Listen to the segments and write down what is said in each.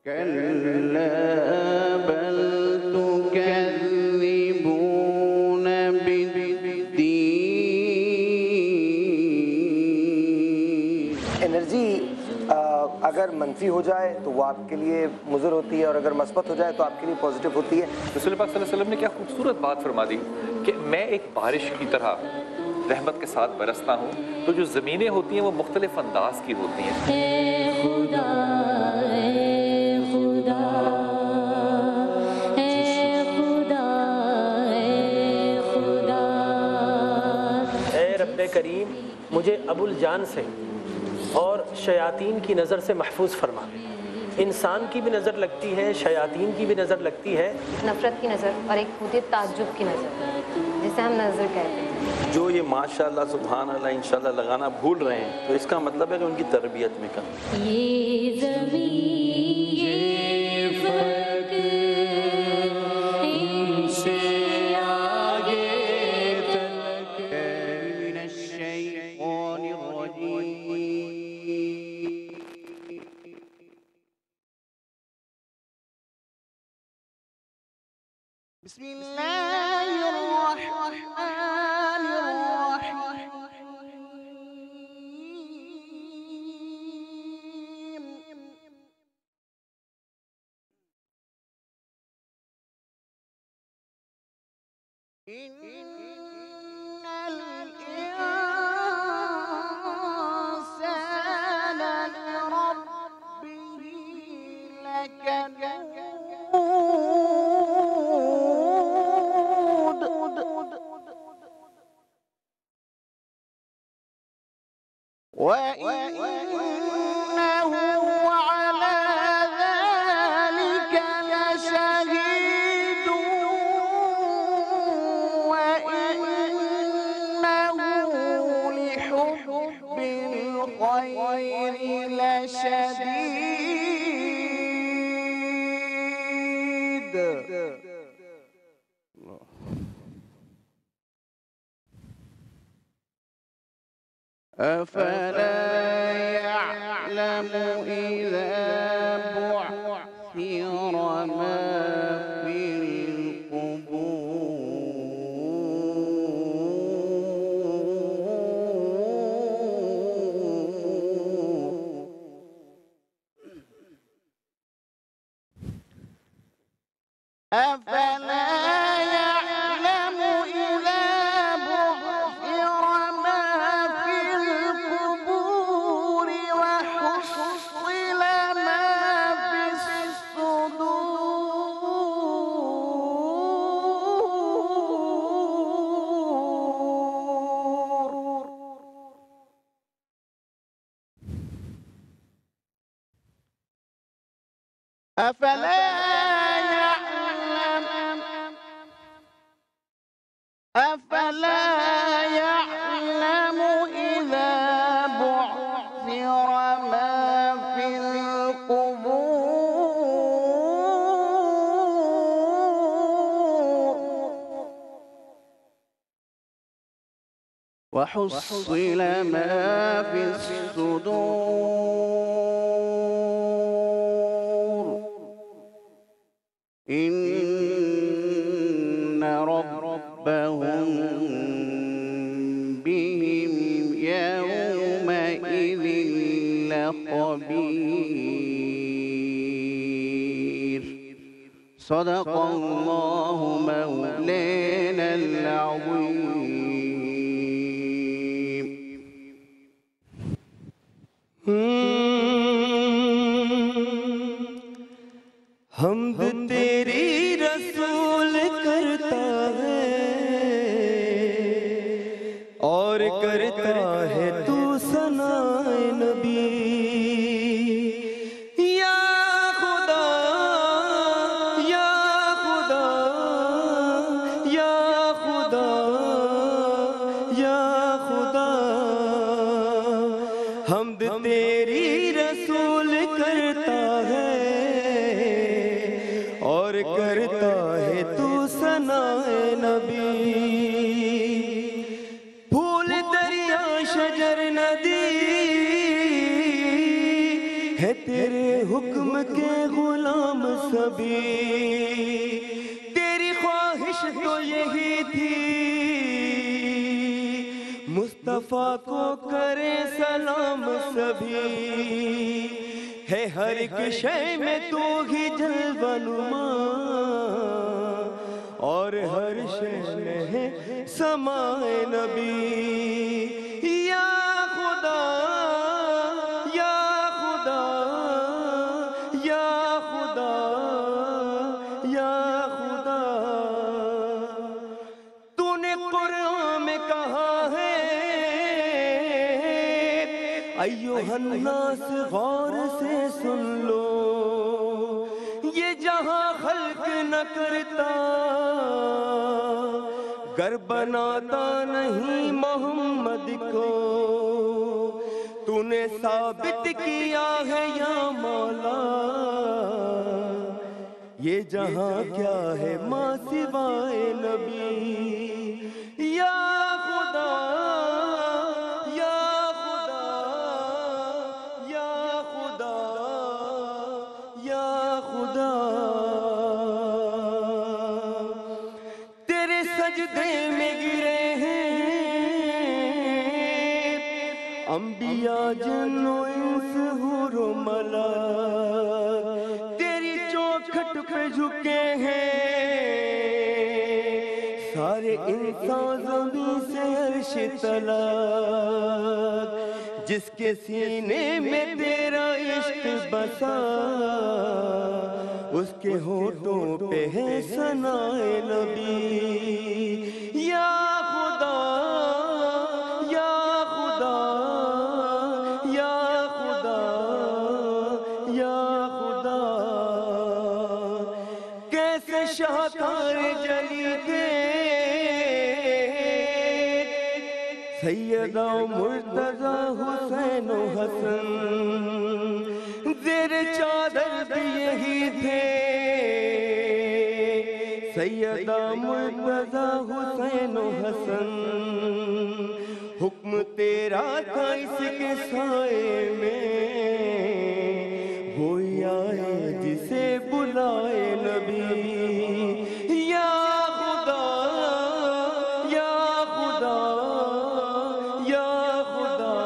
كلا بل تكذبون بالدين. انرجی اگر منفی ہو جائے تو وہ آپ کے لیے مضر ہوتی ہے، اور اگر مثبت ہو جائے تو آپ کے لیے پازیٹیو ہوتی ہے. رسول پاک صلی اللہ علیہ وسلم نے کیا خوبصورت بات فرما دی کہ میں ایک بارش کی طرح رحمت کے ساتھ برستا ہوں. تو جو زمینیں ہوتی ہیں وہ مختلف انداز کی ہوتی ہیں. اے خدا اے خدا اے خدا اے خدا. اے رب کریم مجھے ابوالجان سے اور شیاطین کی نظر سے محفوظ فرما. انسان کی بھی نظر لگتی ہے، شیاطین کی بھی نظر لگتی ہے. نفرت کی نظر اور ایک ہوتی ہے تعجب کی نظر، جسے ہم نظر کہتے ہیں. جو یہ ماشاءاللہ سبحان اللہ انشاءاللہ لگانا بھول رہے ہیں تو اس کا مطلب ہے کہ ان کی تربیت میں کم. یہ زمین یہ فلک ان سے آگے تلك من الشيطان الرجيم. بسم الله الرحمن الرحيم. إن الإنسان لربه لكنود وإنه على ذلك لشهيد وإنه لحب الخير لشديد. أفلا يعلم إذا بعثر ما في القبور. أفلا يعلم إذا بعثر ما في القبور وحصل ما في الصدور. أفلا يعلم إذا بعثر ما في القبور وحصل ما في الصدور. إن ربهم بهم يومئذ لخبير. صدق الله مولانا العظيم. حمد تیری رسول کرتا ہے اور کرتا ہے تو ثنائے نبی. یا خدا یا خدا یا خدا یا خدا. حمد تیری رسول کرتا ہے اور کرتا ہے تو ثنائے نبی. پھول دریا شجر ندی ہے تیرے حکم کے غلام سبھی، تیری خواہش تو یہی تھی مصطفیٰ کو کرے سلام سبھی، ہے ہر ایک شے میں تو ہی جلوہ نما، اور ہر شے میں ہے سمائے نبی، یا خدا یا خدا یا خدا یا خدا، تو نے قرآن میں کہا ہے ایوہ الناس غور سے سن لو، یہ جہاں خلق نہ کرتا گر بناتا نہیں محمد کو، تو نے ثابت کیا ہے یا مولا یہ جہاں کیا ہے ماں سوائے نبی، یا خدا یا خدا یا خدا یا خدا، تیرے سجدے میں گرے ہیں انبیاء جن و انس حور و ملائک، تیری چوکھٹ پہ جھکے ہیں سارے انسان زمین سے عرش تلک، جس کے سینے میں تیرا عشق بسا اس کے ہونٹوں پہ ہے ثنائے نبی، یا خدا یا خدا یا خدا یا خدا، کیسے شاہکار جلی تھے سیدہ مرتضی حسین و حسن، زیر چادر بھی یہی تھے سیدہ مرتضی حسین و حسن، حکم تیرا تھا اس کے سائے میں وہی آئے جسے بلائے نبی، یا خدا یا خدا یا خدا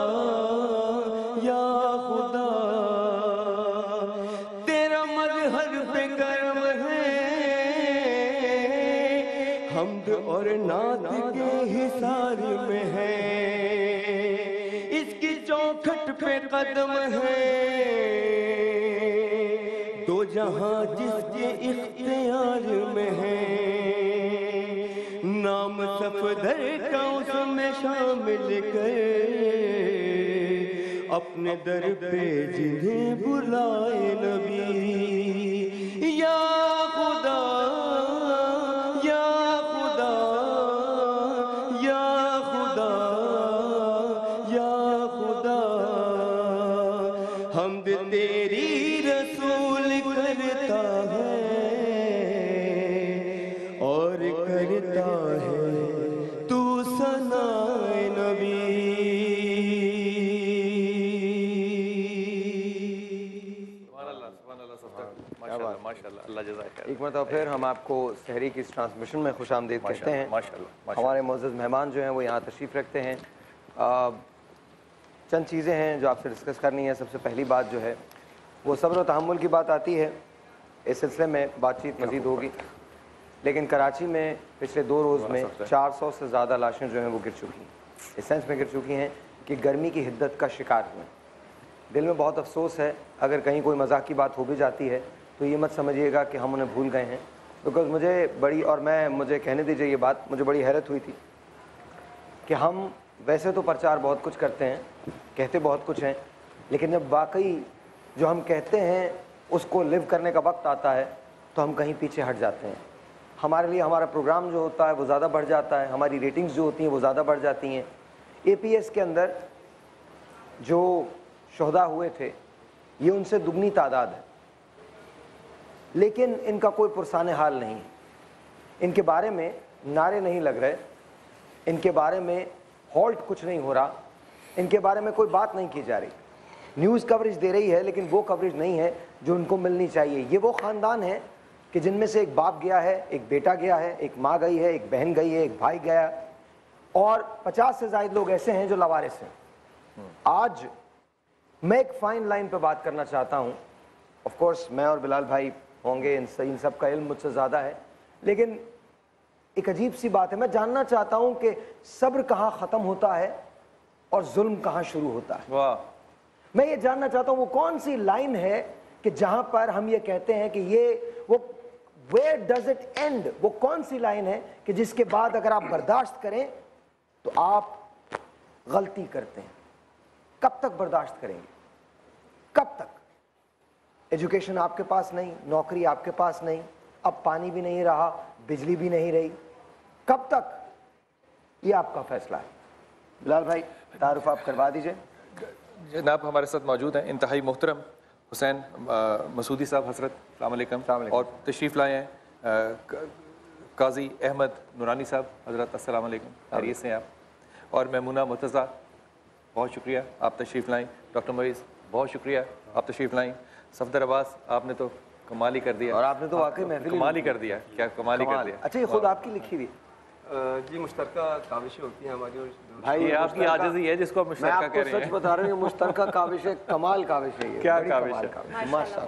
یا خدا، تیرا مظہر پہ کرم ہے حمد اور نعت کے حصار میں ہے، اس کی چوکھٹ پہ قدم ہے دو جہاں جس کے اختیار میں ہے، نام صفدر کا اس میں شامل کر اپنے در پہ جنہیں بلائے نبی، یا خدا یا خدا یا خدا یا خدا، حمد تیری رسول کرتا ہے اور کرتا ہے تو ثنائے نبی۔ ماشاءاللہ، اللہ جزائے خیر۔ ایک مرتبہ پھر ہم آپ کو سحری کی اس ٹرانسمیشن میں خوش آمدید کہتے ہیں۔ ہمارے معزز مہمان جو ہیں وہ یہاں تشریف رکھتے ہیں۔ چند چیزیں ہیں جو آپ سے ڈسکس کرنی ہے۔ سب سے پہلی بات جو ہے وہ صبر و تحمل کی بات آتی ہے، اس سلسلے میں بات چیت مزید ہوگی، لیکن کراچی میں پچھلے 2 روز میں 400 سے زیادہ لاشیں جو ہیں وہ گر چکی ہیں، اس سینس میں گر چکی ہیں کہ گرمی کی حدت کا شکار ہوئے۔ دل میں بہت افسوس ہے، اگر کہیں کوئی مذاق کی بات ہو بھی جاتی ہے تو یہ مت سمجھیے گا کہ ہم انہیں بھول گئے ہیں، بیکاز مجھے کہنے دیجیے یہ بات، مجھے بڑی حیرت ہوئی تھی کہ ہم ویسے تو پرچار بہت کچھ کرتے ہیں، کہتے بہت کچھ ہیں، لیکن جب واقعی جو ہم کہتے ہیں اس کو لیو کرنے کا وقت آتا ہے تو ہم کہیں پیچھے ہٹ جاتے ہیں۔ ہمارے لیے ہمارا پروگرام جو ہوتا ہے وہ زیادہ بڑھ جاتا ہے، ہماری ریٹنگز جو ہوتی ہیں وہ زیادہ بڑھ جاتی ہیں۔ اے پی ایس کے اندر جو شہداء ہوئے تھے یہ ان سے دگنی تعداد ہے، لیکن ان کا کوئی پرسان حال نہیں ہے، ان کے بارے میں نعرے نہیں لگ رہے، ان کے بارے میں ہالٹ کچھ نہیں ہو رہا، ان کے بارے میں کوئی بات نہیں کی جا رہی۔ न्यूज़ कवरेज दे रही है, लेकिन वो कवरेज नहीं है जो उनको मिलनी चाहिए। ये वो ख़ानदान है कि जिनमें से एक बाप गया है, एक बेटा गया है, एक माँ गई है, एक बहन गई है, एक भाई गया है, और 50 से ज़ायद लोग ऐसे हैं जो लावारिस हैं। आज मैं एक फाइन लाइन पे बात करना चाहता हूँ। ऑफ कोर्स मैं और बिलाल भाई होंगे, इन सब का इल्म मुझसे ज़्यादा है, लेकिन एक अजीब सी बात है, मैं जानना चाहता हूँ कि सब्र कहाँ ख़त्म होता है और जुल्म कहाँ शुरू होता है। वाह, मैं ये जानना चाहता हूँ वो कौन सी लाइन है कि जहाँ पर हम ये कहते हैं कि ये वो वेयर डज इट एंड, वो कौन सी लाइन है कि जिसके बाद अगर आप बर्दाश्त करें तो आप गलती करते हैं। कब तक बर्दाश्त करेंगे? कब तक? एजुकेशन आपके पास नहीं, नौकरी आपके पास नहीं, अब पानी भी नहीं रहा, बिजली भी नहीं रही, कब तक? ये आपका फैसला है। बिलाल भाई तारुफ आप करवा दीजिए। जनाब हमारे साथ मौजूद हैं इंतहाई मोहतरम हुसैन मसूदी साहब हजरत, अस्सलाम वालेकुम, और तशरीफ़ लाए हैं काजी अहमद नूरानी साहब हजरत, अस्सलाम वालेकुम, खैरियत से हैं आप? और मैमूना मुर्तज़ा, बहुत शुक्रिया आप तशरीफ़ लाएँ। डॉक्टर मोइज़, बहुत शुक्रिया आप तशरीफ़ लाएँ। सफदर अब्बास, आपने तो कमाल ही कर दिया, और आपने तो वाकई महफिल कमाल ही कर दिया, क्या कमाल ही कर दिया। अच्छा, ये खुद आपकी लिखी हुई? जी मुश्तरका काविशें होती हैं हमारी, और भाई ये आपकी आजिज़ी है जिसको आप मैं मुश्तरका आपको कह रहे सच हैं। बता रहा हूँ, मुश्तरका काविश है, कमाल काविश है ये, क्या बड़ी काविश कमाल है? काविश।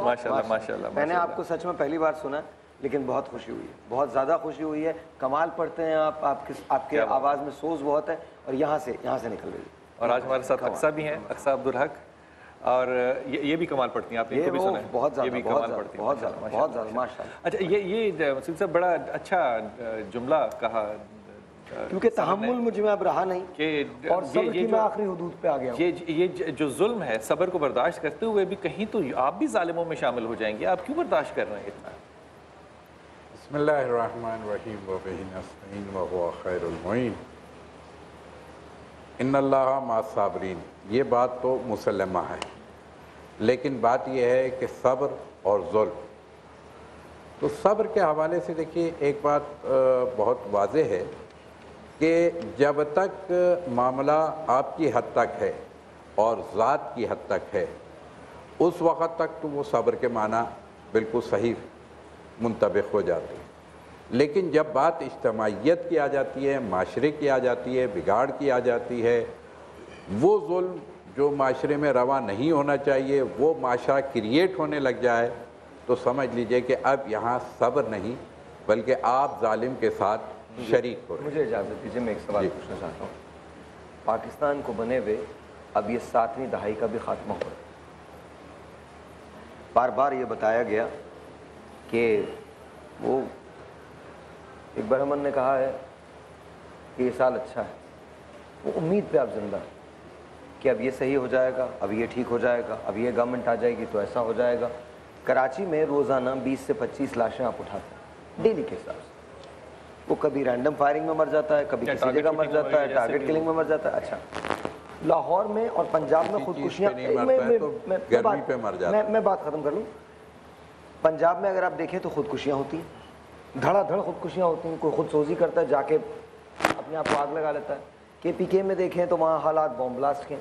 माशाल्लाह माशाल्लाह। मैंने आपको सच में पहली बार सुना, लेकिन बहुत खुशी हुई है, बहुत ज़्यादा खुशी हुई है। कमाल पढ़ते हैं आप, आपके आवाज़ में सोज बहुत है, और यहाँ से निकल रही है। और आज हमारे साथ अक्सा भी हैं, अक्सा अब्दुल हक, और ये भी कमाल पढ़ती हैं, आपने इनको भी सुना है? बहुत ज़्यादा, ये भी कमाल पढ़ती हैं, बहुत ज़्यादा माशाल्लाह। अच्छा, ये मुस्लिम साहब बड़ा अच्छा जुमला कहा, क्योंकि तहम्मुल मुझ में अब रहा नहीं कि और सब्र की मैं आखिरी हुदूद पे आ गया हूँ। ये जो जुल्म है, सब्र को बर्दाश्त करते हुए भी कहीं तो आप भी जालिमों में शामिल हो जाएंगे, आप क्यों बर्दाश्त कर रहे हैं इतना? बिस्मिल्लाहिर्रहमानिर्रहीम व बिही नस्तईन व हुवा खैरुल मुईन इन्नल्लाहा मअस-साबिरीन। ये बात तो मुसल्लमा है, लेकिन बात यह है कि सब्र और जुल्म, तो सब्र के हवाले से देखिए एक बात बहुत वाज़ेह है कि जब तक मामला आपकी हद तक है और ज़ात की हद तक है, उस वक़्त तक तो वो सब्र के माना बिल्कुल सही मुंतबिक हो जाते हैं। लेकिन जब बात इज्तमाइयत की आ जाती है, माशरे की आ जाती है, बिगाड़ की आ जाती है, वो जुल्म जो माशरे में रवा नहीं होना चाहिए, वो माशरा क्रिएट होने लग जाए, तो समझ लीजिए कि अब यहाँ सब्र नहीं बल्कि आप जालिम के साथ शरीक हो रहे हैं। मुझे इजाज़त दीजिए, मैं एक सवाल पूछना चाहता हूँ। पाकिस्तान को बने हुए अब ये 7वीं दहाई का भी खात्मा हो रहा है। बार बार ये बताया गया कि वो एक बार अमन ने कहा है कि ये साल अच्छा है, वो उम्मीद पे आप जिंदा हैं कि अब ये सही हो जाएगा, अब ये ठीक हो जाएगा, अब ये गवर्नमेंट आ जाएगी तो ऐसा हो जाएगा। कराची में रोज़ाना 20 से 25 लाशें आप उठाते हैं डेली के हिसाब से। वो कभी रैंडम फायरिंग में मर जाता है, कभी किसी जगह मर जाता है, टारगेट किलिंग में मर जाता है। अच्छा, लाहौर में और पंजाब में खुदकुशियाँ, मैं बात ख़त्म कर लूँ। पंजाब में अगर आप देखें तो खुदकुशियाँ होती हैं, धड़ाधड़ खुदकुशियाँ होती हैं। कोई खुदसोजी करता है, जाके अपने आप को आग लगा लेता है। KPK में देखें तो वहाँ हालात बॉम्ब ब्लास्ट के।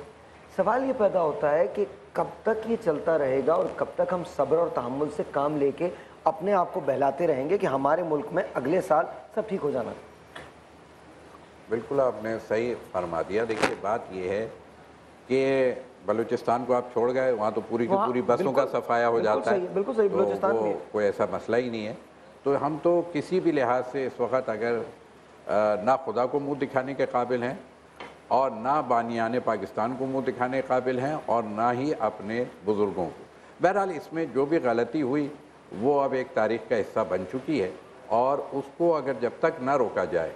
सवाल ये पैदा होता है कि कब तक ये चलता रहेगा और कब तक हम सब्र और तहम्मुल से काम लेके अपने आप को बहलाते रहेंगे कि हमारे मुल्क में अगले साल सब ठीक हो जाना। बिल्कुल आपने सही फरमा दिया। देखिए बात यह है कि बलूचिस्तान को आप छोड़ गए, वहाँ तो पूरी की पूरी बसों का सफाया हो जाता है। बिल्कुल सही, बलूचिस्तान तो कोई ऐसा मसला ही नहीं है। तो हम तो किसी भी लिहाज से इस वक्त अगर ना खुदा को मुंह दिखाने के काबिल हैं और ना बानियाने पाकिस्तान को मुंह दिखाने के काबिल हैं और ना ही अपने बुज़ुर्गों को। बहरहाल इसमें जो भी गलती हुई वो अब एक तारीख़ का हिस्सा बन चुकी है, और उसको अगर जब तक ना रोका जाए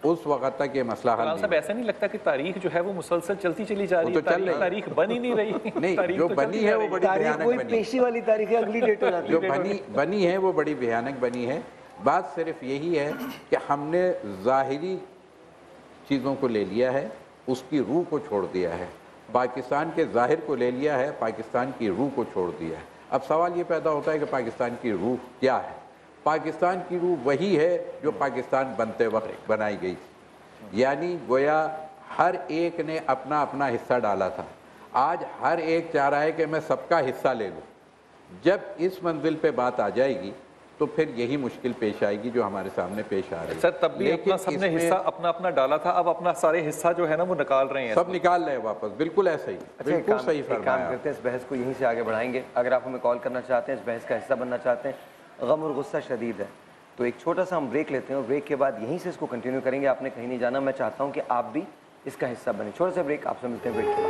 उस वक्त तक ये मसला हल नहीं। ऐसा नहीं लगता कि तारीख जो है वो मुसलसल चलती चली जा रही है? तारीख बन ही नहीं रही। नहीं, जो बनी है वो बड़ी भयानक बनी, पेशी वाली तारीख है, अगली डेट हो जाती है। जो बनी है वो बड़ी भयानक बनी है। बात सिर्फ यही है कि हमने ज़ाहिरी चीज़ों को ले लिया है, उसकी रूह को छोड़ दिया है। पाकिस्तान के ज़ाहिर को ले लिया है, पाकिस्तान की रूह को छोड़ दिया है। अब सवाल ये पैदा होता है कि पाकिस्तान की रूह क्या है? पाकिस्तान की रूह वही है जो पाकिस्तान बनते वक्त बनाई गई थी, यानी गोया हर एक ने अपना अपना हिस्सा डाला था। آج ہر ایک چاہ رہا ہے کہ میں سب کا حصہ لے لوں. جب اس منزل پہ بات آ جائے گی تو پھر یہی مشکل پیش آئے گی جو ہمارے سامنے پیش آ رہی ہے. سر تب بھی اپنا سب نے حصہ اپنا اپنا ڈالا تھا, اب اپنا سارے حصہ جو ہے نا وہ نکال رہے ہیں, سب نکال رہے ہیں واپس. بالکل ایسا ہی, بالکل صحیح کام فرمایا. کرتے ہیں, اس بحث کو یہیں سے آگے بڑھائیں گے. اگر آپ ہمیں کال کرنا چاہتے ہیں, اس بحث کا حصہ بننا چاہتے ہیں, غم اور غصہ شدید ہے, تو ایک چھوٹا سا ہم بریک لیتے ہیں اور بریک کے بعد یہیں سے اس کو کنٹینیو کریں گے. آپ نے کہیں نہیں جانا, میں چاہتا ہوں کہ آپ بھی اس کا حصہ بنیں. چھوٹا سا بریک, آپ سے ملتے ہیں بریک کے بعد.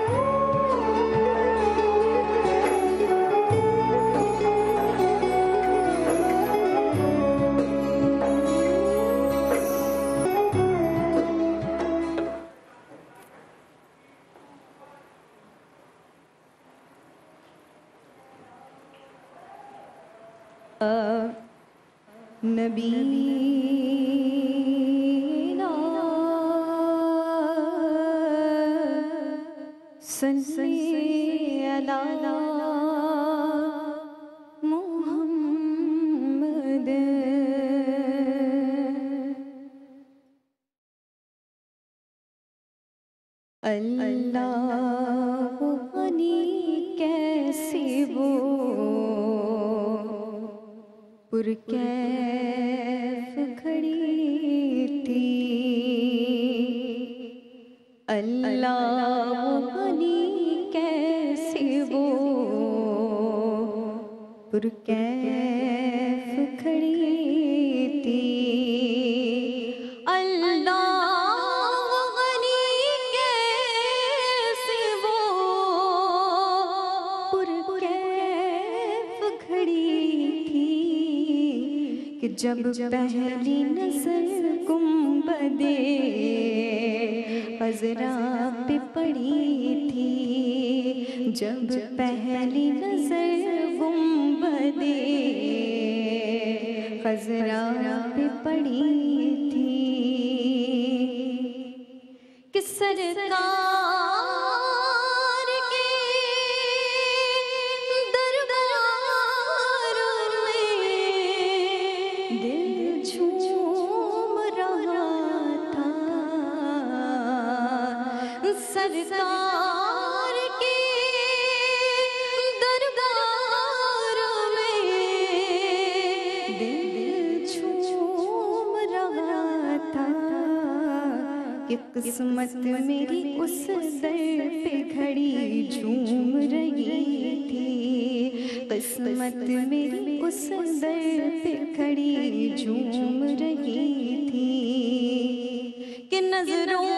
نبینا صلی علی محمد. اللہ غنی کیسے وہ پرکیف کھڑی تھی, اللہ غنی کیسے وہ پرکیف کھڑی تھی, اللہ غنی کیسے وہ پرکیف کھڑی تھی, کہ جب پہلی نظر گنبد خضرا پہ پڑی تھی, جب پہلی نظر گنبد خضرا پہ پڑی تھی, کہ سرکار کے دربار میں دل جھوم رہا تھا, سرکار کے دربار میں دل جھوم رہا تھا, کہ قسمت میری اس در پہ گھڑی جھوم رہی تھی, قسمت میری اس در پہ گھڑی جھوم رہی تھی, کہ نظروں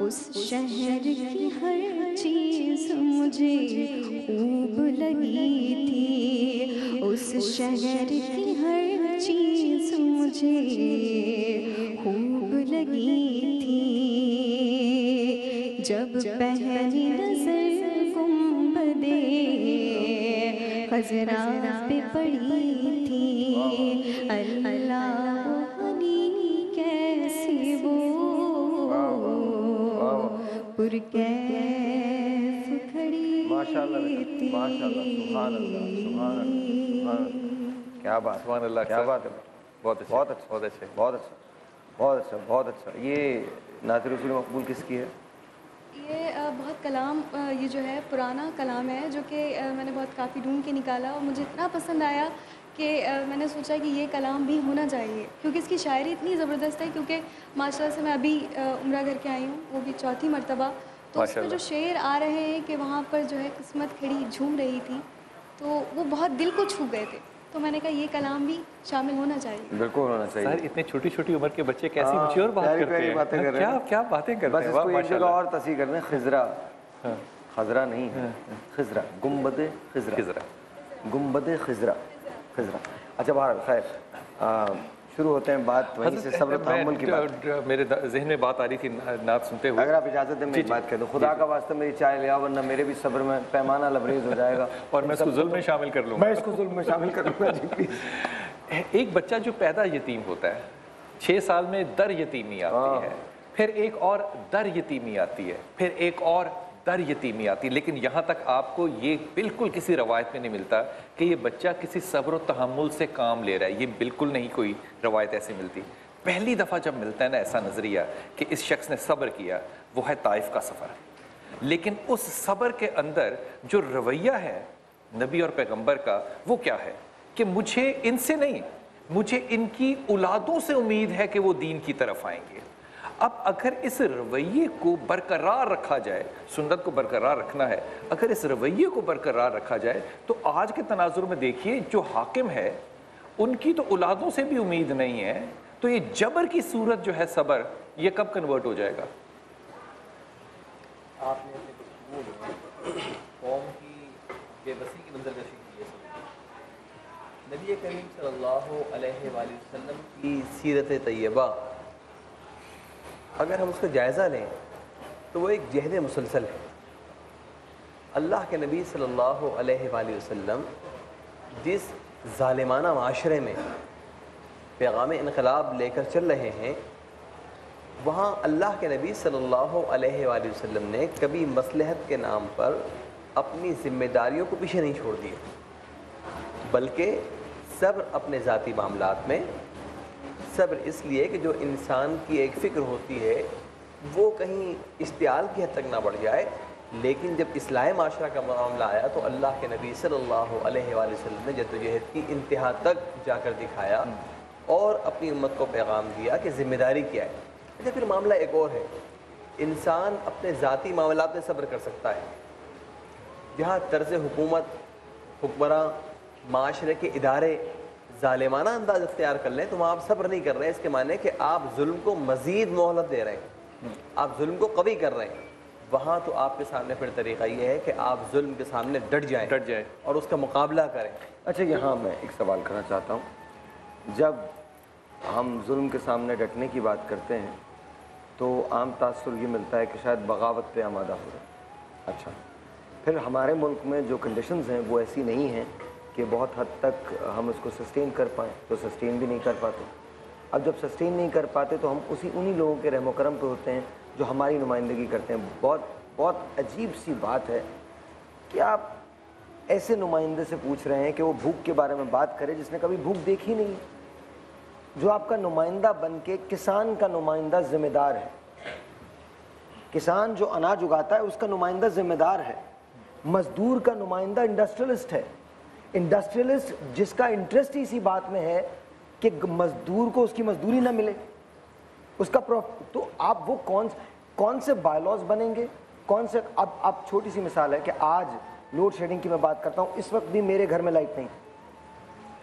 اس شہر کی ہر چیز مجھے خوب لگی تھی, اس شہر کی ہر چیز مجھے خوب لگی تھی, جب پہلی نظر گنبد خضرا پہ پڑی تھی, اللہ غنی کیسی وہ پرکیف کھڑی تھی. ماشاءاللہ, سبحان اللہ, سبحان اللہ, سبحان اللہ. کیا بات, سبحان اللہ, کیا بات ہے, بہت اچھا, بہت اچھا, بہت اچھے, بہت اچھا, بہت اچھا, بہت اچھا. یہ نعت رسول مقبول کس کی ہے؟ یہ بہت کلام, یہ جو ہے پرانا کلام ہے, جو کہ میں نے بہت کافی ڈھونڈ کے نکالا اور مجھے اتنا پسند آیا کہ میں نے سوچا کہ یہ کلام بھی ہونا چاہیے, کیونکہ اس کی شاعری اتنی زبردست ہے. کیونکہ ماشاء اللہ سے میں ابھی عمرہ کر کے آئی ہوں, وہ بھی 4تھی مرتبہ, تو اس میں جو شعر آ رہے ہیں کہ وہاں پر جو ہے قسمت کھڑی جھوم رہی تھی, تو وہ بہت دل کو چھو گئے تھے. تو میں نے کہا یہ کلام بھی شامل ہونا چاہیے. بالکل ہونا چاہیے. سر اتنے چھوٹی چھوٹی عمر کے بچے کیسی میچور بات کرتے ہیں, کیا باتیں کرتے ہیں. بس اس کو ایک جگہ اور تصحیح کرتے ہیں, خضرا, خضرا نہیں ہے, خضرا, گنبد خضرا, گنبد خضرا, خضرا. اچھا بہرحال خیر, شروع ہوتے ہیں بات وہیں سے صبر و تحمل کی بات. میرے ذہن میں بات آ رہی تھی نعت سنتے ہوئے. اگر آپ اجازت دیں میں ایک بات کہہ دوں, خدا کا واسطہ میری چائے لے آؤ ورنہ میرے بھی صبر میں پیمانہ لبریز ہو جائے گا اور میں اس کو ظلم میں شامل کر لوں گا. میں اس کو ظلم میں شامل کر لوں گا. جی پلیز. ایک بچہ جو پیدا یتیم ہوتا ہے 6 سال میں در یتیمی آتی ہے, پھر ایک اور در یتیمی آتی ہے, پھر ایک اور در یتیمی آتی ہے, لیکن یہاں تک آپ کو یہ بالکل کسی روایت میں نہیں ملتا کہ یہ بچہ کسی صبر و تحمل سے کام لے رہا ہے. یہ بالکل نہیں کوئی روایت ایسی ملتی. پہلی دفعہ جب ملتا ہے نا ایسا نظریہ کہ اس شخص نے صبر کیا, وہ ہے طائف کا سفر. لیکن اس صبر کے اندر جو رویہ ہے نبی اور پیغمبر کا, وہ کیا ہے کہ مجھے ان سے نہیں, مجھے ان کی اولادوں سے امید ہے کہ وہ دین کی طرف آئیں گے. اب اگر اس رویے کو برقرار رکھا جائے, سنت کو برقرار رکھنا ہے, اگر اس رویے کو برقرار رکھا جائے تو آج کے تناظر میں دیکھیے جو حاکم ہے ان کی تو اولادوں سے بھی امید نہیں ہے, تو یہ جبر کی صورت جو ہے صبر, یہ کب کنورٹ ہو جائے گا؟ آپ نے قوم کی بے بسی کی منظر کشی کی ہے. نبی کریم صلی اللہ علیہ وآلہ وسلم کی سیرت طیبہ اگر ہم اس کا جائزہ لیں تو وہ ایک جہد مسلسل ہے. اللہ کے نبی صلی اللہ علیہ وآلہ وسلم جس ظالمانہ معاشرے میں پیغام انقلاب لے کر چل رہے ہیں, وہاں اللہ کے نبی صلی اللہ علیہ وآلہ وسلم نے کبھی مصلحت کے نام پر اپنی ذمہ داریوں کو پیچھے نہیں چھوڑ دیے, بلکہ صبر اپنے ذاتی معاملات میں, صبر اس لیے کہ جو انسان کی ایک فکر ہوتی ہے وہ کہیں اشتعال کی حد تک نہ بڑھ جائے. لیکن جب اصلاح معاشرہ کا معاملہ آیا تو اللہ کے نبی صلی اللہ علیہ وآلہ وسلم نے جدوجہد کی انتہا تک جا کر دکھایا اور اپنی امت کو پیغام دیا کہ ذمہ داری کیا ہے. اچھا, پھر معاملہ ایک اور ہے, انسان اپنے ذاتی معاملات میں صبر کر سکتا ہے. جہاں طرز حکومت, حکمراں, معاشرے کے ادارے ظالمانہ انداز اختیار کر لیں تو وہاں آپ صبر نہیں کر رہے ہیں. اس کے معنی کہ آپ ظلم کو مزید مہلت دے رہے ہیں, آپ ظلم کو قوی کر رہے ہیں. وہاں تو آپ کے سامنے پھر طریقہ یہ ہے کہ آپ ظلم کے سامنے ڈٹ جائیں اور اس کا مقابلہ کریں. اچھا, یہاں میں ایک سوال کرنا چاہتا ہوں. جب ہم ظلم کے سامنے ڈٹنے کی بات کرتے ہیں تو عام تاثر یہ ملتا ہے کہ شاید بغاوت پہ آمادہ ہو رہے ہیں. اچھا, پھر ہمارے ملک میں جو کنڈیشنز ہیں وہ ایسی نہیں ہیں کہ بہت حد تک ہم اس کو سسٹین کر پائیں, تو سسٹین بھی نہیں کر پاتے. اب جب سسٹین نہیں کر پاتے تو ہم انہی لوگوں کے رحم و کرم پہ ہوتے ہیں جو ہماری نمائندگی کرتے ہیں. بہت عجیب سی بات ہے کہ آپ ایسے نمائندے سے پوچھ رہے ہیں کہ وہ بھوک کے بارے میں بات کرے جس نے کبھی بھوک دیکھی نہیں. جو آپ کا نمائندہ بن کے, کسان کا نمائندہ ذمہ دار ہے, کسان جو اناج اگاتا ہے اس کا نمائندہ ذمہ دار ہے. مزدور کا نمائندہ انڈسٹریلسٹ ہے. انڈسٹریلسٹ جس کا انٹرسٹ اسی بات میں ہے کہ مزدور کو اس کی مزدوری نہ ملے, اس کا تو آپ وہ کون سے بائی لاز بنیں گے, کون سے. اب چھوٹی سی مثال ہے کہ آج لوڈ شیڈنگ کی میں بات کرتا ہوں, اس وقت بھی میرے گھر میں لائٹ نہیں.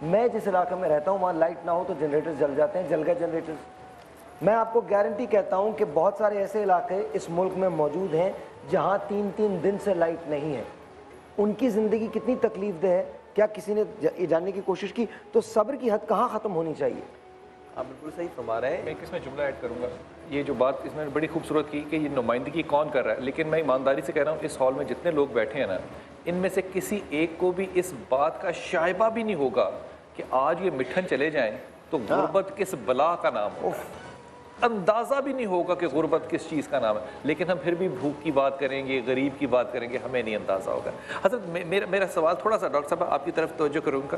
میں جس علاقے میں رہتا ہوں وہاں لائٹ نہ ہو تو جنریٹرز جل جاتے ہیں, جل گئے جنریٹرز. میں آپ کو گارنٹی کہتا ہوں کہ بہت سارے ایسے علاقے اس ملک میں موجود ہیں جہاں 3 دن سے لائٹ نہیں ہے. ان کی زندگی کتنی تکلیف دہ ہے, کیا کسی نے یہ جاننے کی کوشش کی؟ تو صبر کی حد کہاں ختم ہونی چاہیے؟ آپ بالکل صحیح فرما رہے ہیں. میں اس میں جملہ ایڈ کروں گا. یہ جو بات اس میں بڑی خوبصورت کی کہ یہ نمائندگی کون کر رہا ہے, لیکن میں ایمانداری سے کہہ رہا ہوں اس ہال میں جتنے لوگ بیٹھے ہیں نا, ان میں سے کسی ایک کو بھی اس بات کا شائبہ بھی نہیں ہوگا کہ آج یہ مٹھن چلے جائیں تو غربت کس بلا کا نام ہو. اندازہ بھی نہیں ہوگا کہ غربت کس چیز کا نام ہے, لیکن ہم پھر بھی بھوک کی بات کریں گے, غریب کی بات کریں گے, ہمیں نہیں اندازہ ہوگا. حضرت میرا سوال تھوڑا سا ڈاکٹر صاحب آپ کی طرف توجہ کروں گا.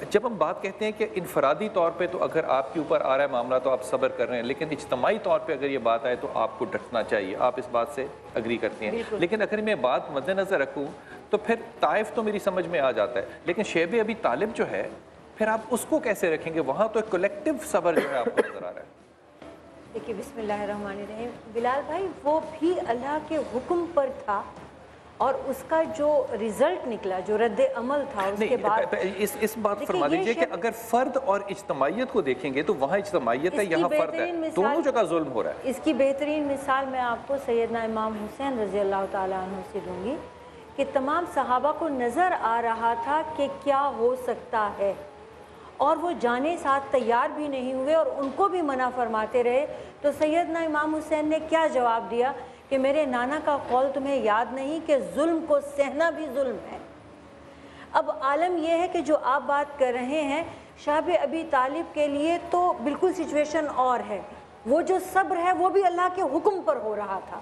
جب ہم بات کہتے ہیں کہ انفرادی طور پہ تو اگر آپ کے اوپر آ رہا ہے معاملہ تو آپ صبر کر رہے ہیں, لیکن اجتماعی طور پہ اگر یہ بات آئے تو آپ کو ڈٹنا چاہیے, آپ اس بات سے اگری کرتے ہیں. لیکن اگر میں بات مد نظر رکھوں تو پھر طائف تو میری سمجھ میں آ جاتا ہے, لیکن شیب ابی طالب جو ہے پھر آپ اس کو کیسے رکھیں گے؟ وہاں تو ایک کلیکٹیو صبر جو ہے آپ کو نظر آ رہا ہے. دیکھیے بسم اللہ الرحمن الرحیم, بلال بھائی وہ بھی اللہ کے حکم پر تھا اور اس کا جو رزلٹ نکلا, جو رد عمل تھا اس کے بعد اس بات فرما دیجئے کہ اگر فرد اور اجتماعیت کو دیکھیں گے تو وہاں اجتماعیت ہے, یہاں فرد ہے, دونوں جگہ ظلم ہو رہا ہے. اس کی بہترین مثال میں آپ کو سیدنا امام حسین رضی اللہ تعالیٰ عنہ سے دوں گی کہ تمام صحابہ کو نظر آ رہا تھا کہ کیا ہو سکتا ہے, اور وہ جانے ساتھ تیار بھی نہیں ہوئے اور ان کو بھی منع فرماتے رہے، تو سیدنا امام حسین نے کیا جواب دیا کہ میرے نانا کا قول تمہیں یاد نہیں کہ ظلم کو سہنا بھی ظلم ہے۔ اب عالم یہ ہے کہ جو آپ بات کر رہے ہیں شاہ ابی طالب کے لیے تو بالکل سچویشن اور ہے، وہ جو صبر ہے وہ بھی اللہ کے حکم پر ہو رہا تھا۔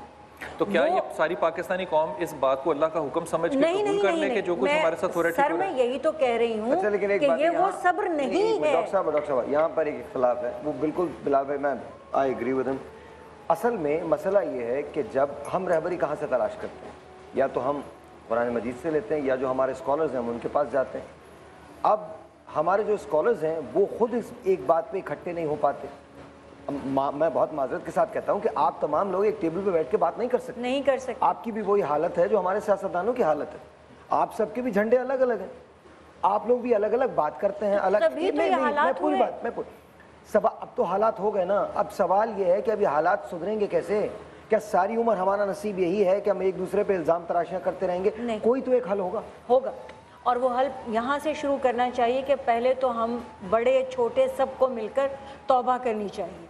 تو کیا یہ ساری پاکستانی قوم اس بات کو اللہ کا حکم سمجھ کے قبول کر لے کہ جو کچھ ہمارے ساتھ ہو رہا ہے؟ سر میں یہی تو کہہ رہی ہوں کہ یہ وہ صبر نہیں ہے۔ ڈاکٹر صاحب یہاں پر ایک اختلاف ہے، وہ بالکل بلال بھائی میں آئی ایگری ود ہم۔ اصل میں مسئلہ یہ ہے کہ جب ہم رہبری کہاں سے تلاش کرتے ہیں، یا تو ہم قرآن مجید سے لیتے ہیں یا جو ہمارے اسکالرز ہیں ہم ان کے پاس جاتے ہیں۔ اب ہمارے جو اسکالرز ہیں وہ خود اس ایک بات پہ اکٹھے نہیں ہو پاتے۔ میں بہت معذرت کے ساتھ کہتا ہوں کہ آپ تمام لوگ ایک ٹیبل پہ بیٹھ کے بات نہیں کر سکتے۔ آپ کی بھی وہی حالت ہے جو ہمارے سیاستدانوں کی حالت ہے، آپ سب کے بھی جھنڈے الگ الگ ہیں، آپ لوگ بھی الگ الگ بات کرتے ہیں، الگ اب تو حالات ہو گئے نا۔ اب سوال یہ ہے کہ ابھی حالات سدھریں گے کیسے؟ کیا ساری عمر ہمارا نصیب یہی ہے کہ ہم ایک دوسرے پہ الزام تراشیاں کرتے رہیں گے؟ کوئی تو ایک حل ہوگا، اور وہ حل یہاں سے شروع کرنا چاہیے کہ پہلے تو ہم بڑے چھوٹے سب کو مل کر توبہ کرنی چاہیے۔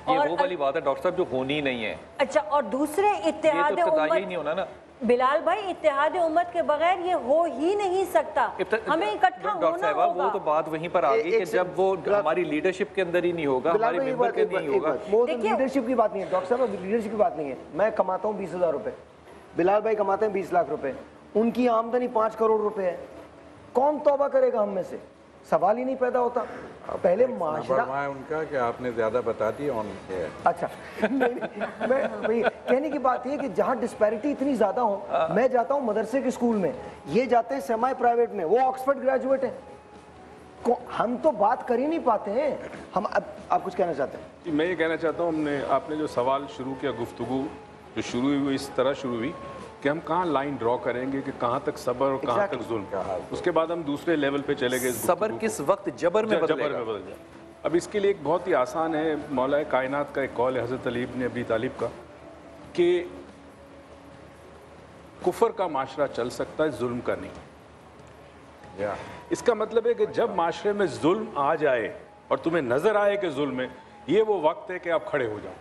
یہ وہ والی بات ہے ڈاکٹر صاحب جو ہونی نہیں ہے۔ اچھا، اور دوسرے اتحاد امت، بلال بھائی اتحاد امت کے بغیر یہ ہو ہی نہیں سکتا، ہمیں اکٹھا ہونا ہوگا۔ وہ تو بات وہیں پر آ گئی کہ جب وہ ہماری لیڈرشپ کے اندر ہی نہیں ہوگا، ہمارے ممبر کے نہیں ہوگا۔ وہ لیڈرشپ کی بات نہیں ہے ڈاکٹر صاحب، لیڈرشپ کی بات نہیں ہے۔ میں کماتا ہوں 20,000 روپے، بلال بھائی کماتے ہیں 20 لاکھ روپے، ان کی آمدنی 5 کروڑ روپے ہے، کون توبہ کرے گا ہم میں سے؟ سوال ہی نہیں پیدا ہوتا۔ پہلے معاشرہ ان کا کہ آپ نے زیادہ بتا دیا ان کے۔ اچھا، کہنے کی بات یہ کہ جہاں ڈسپیرٹی اتنی زیادہ ہو، میں جاتا ہوں مدرسے کے اسکول میں، یہ جاتے ہیں سیمی پرائیویٹ میں، وہ آکسفورڈ گریجویٹ ہیں، ہم تو بات کر ہی نہیں پاتے ہیں۔ ہم آپ کچھ کہنا چاہتے ہیں؟ میں یہ کہنا چاہتا ہوں، آپ نے جو سوال شروع کیا، گفتگو جو شروع ہوئی وہ اس طرح شروع ہوئی کہ ہم کہاں لائن ڈرا کریں گے کہ کہاں تک صبر اور کہاں تک ظلم کا حال، اس کے بعد ہم دوسرے لیول پہ چلے گئے۔ صبر کس وقت جبر میں بدل جائے۔ اب اس کے لیے ایک بہت ہی آسان ہے، مولا کائنات کا ایک قول ہے حضرت علی ابن ابی طالب کا کہ کفر کا معاشرہ چل سکتا ہے، ظلم کا نہیں۔ اس کا مطلب ہے کہ جب معاشرے میں ظلم آ جائے اور تمہیں نظر آئے کہ ظلم ہے، یہ وہ وقت ہے کہ آپ کھڑے ہو جاؤ۔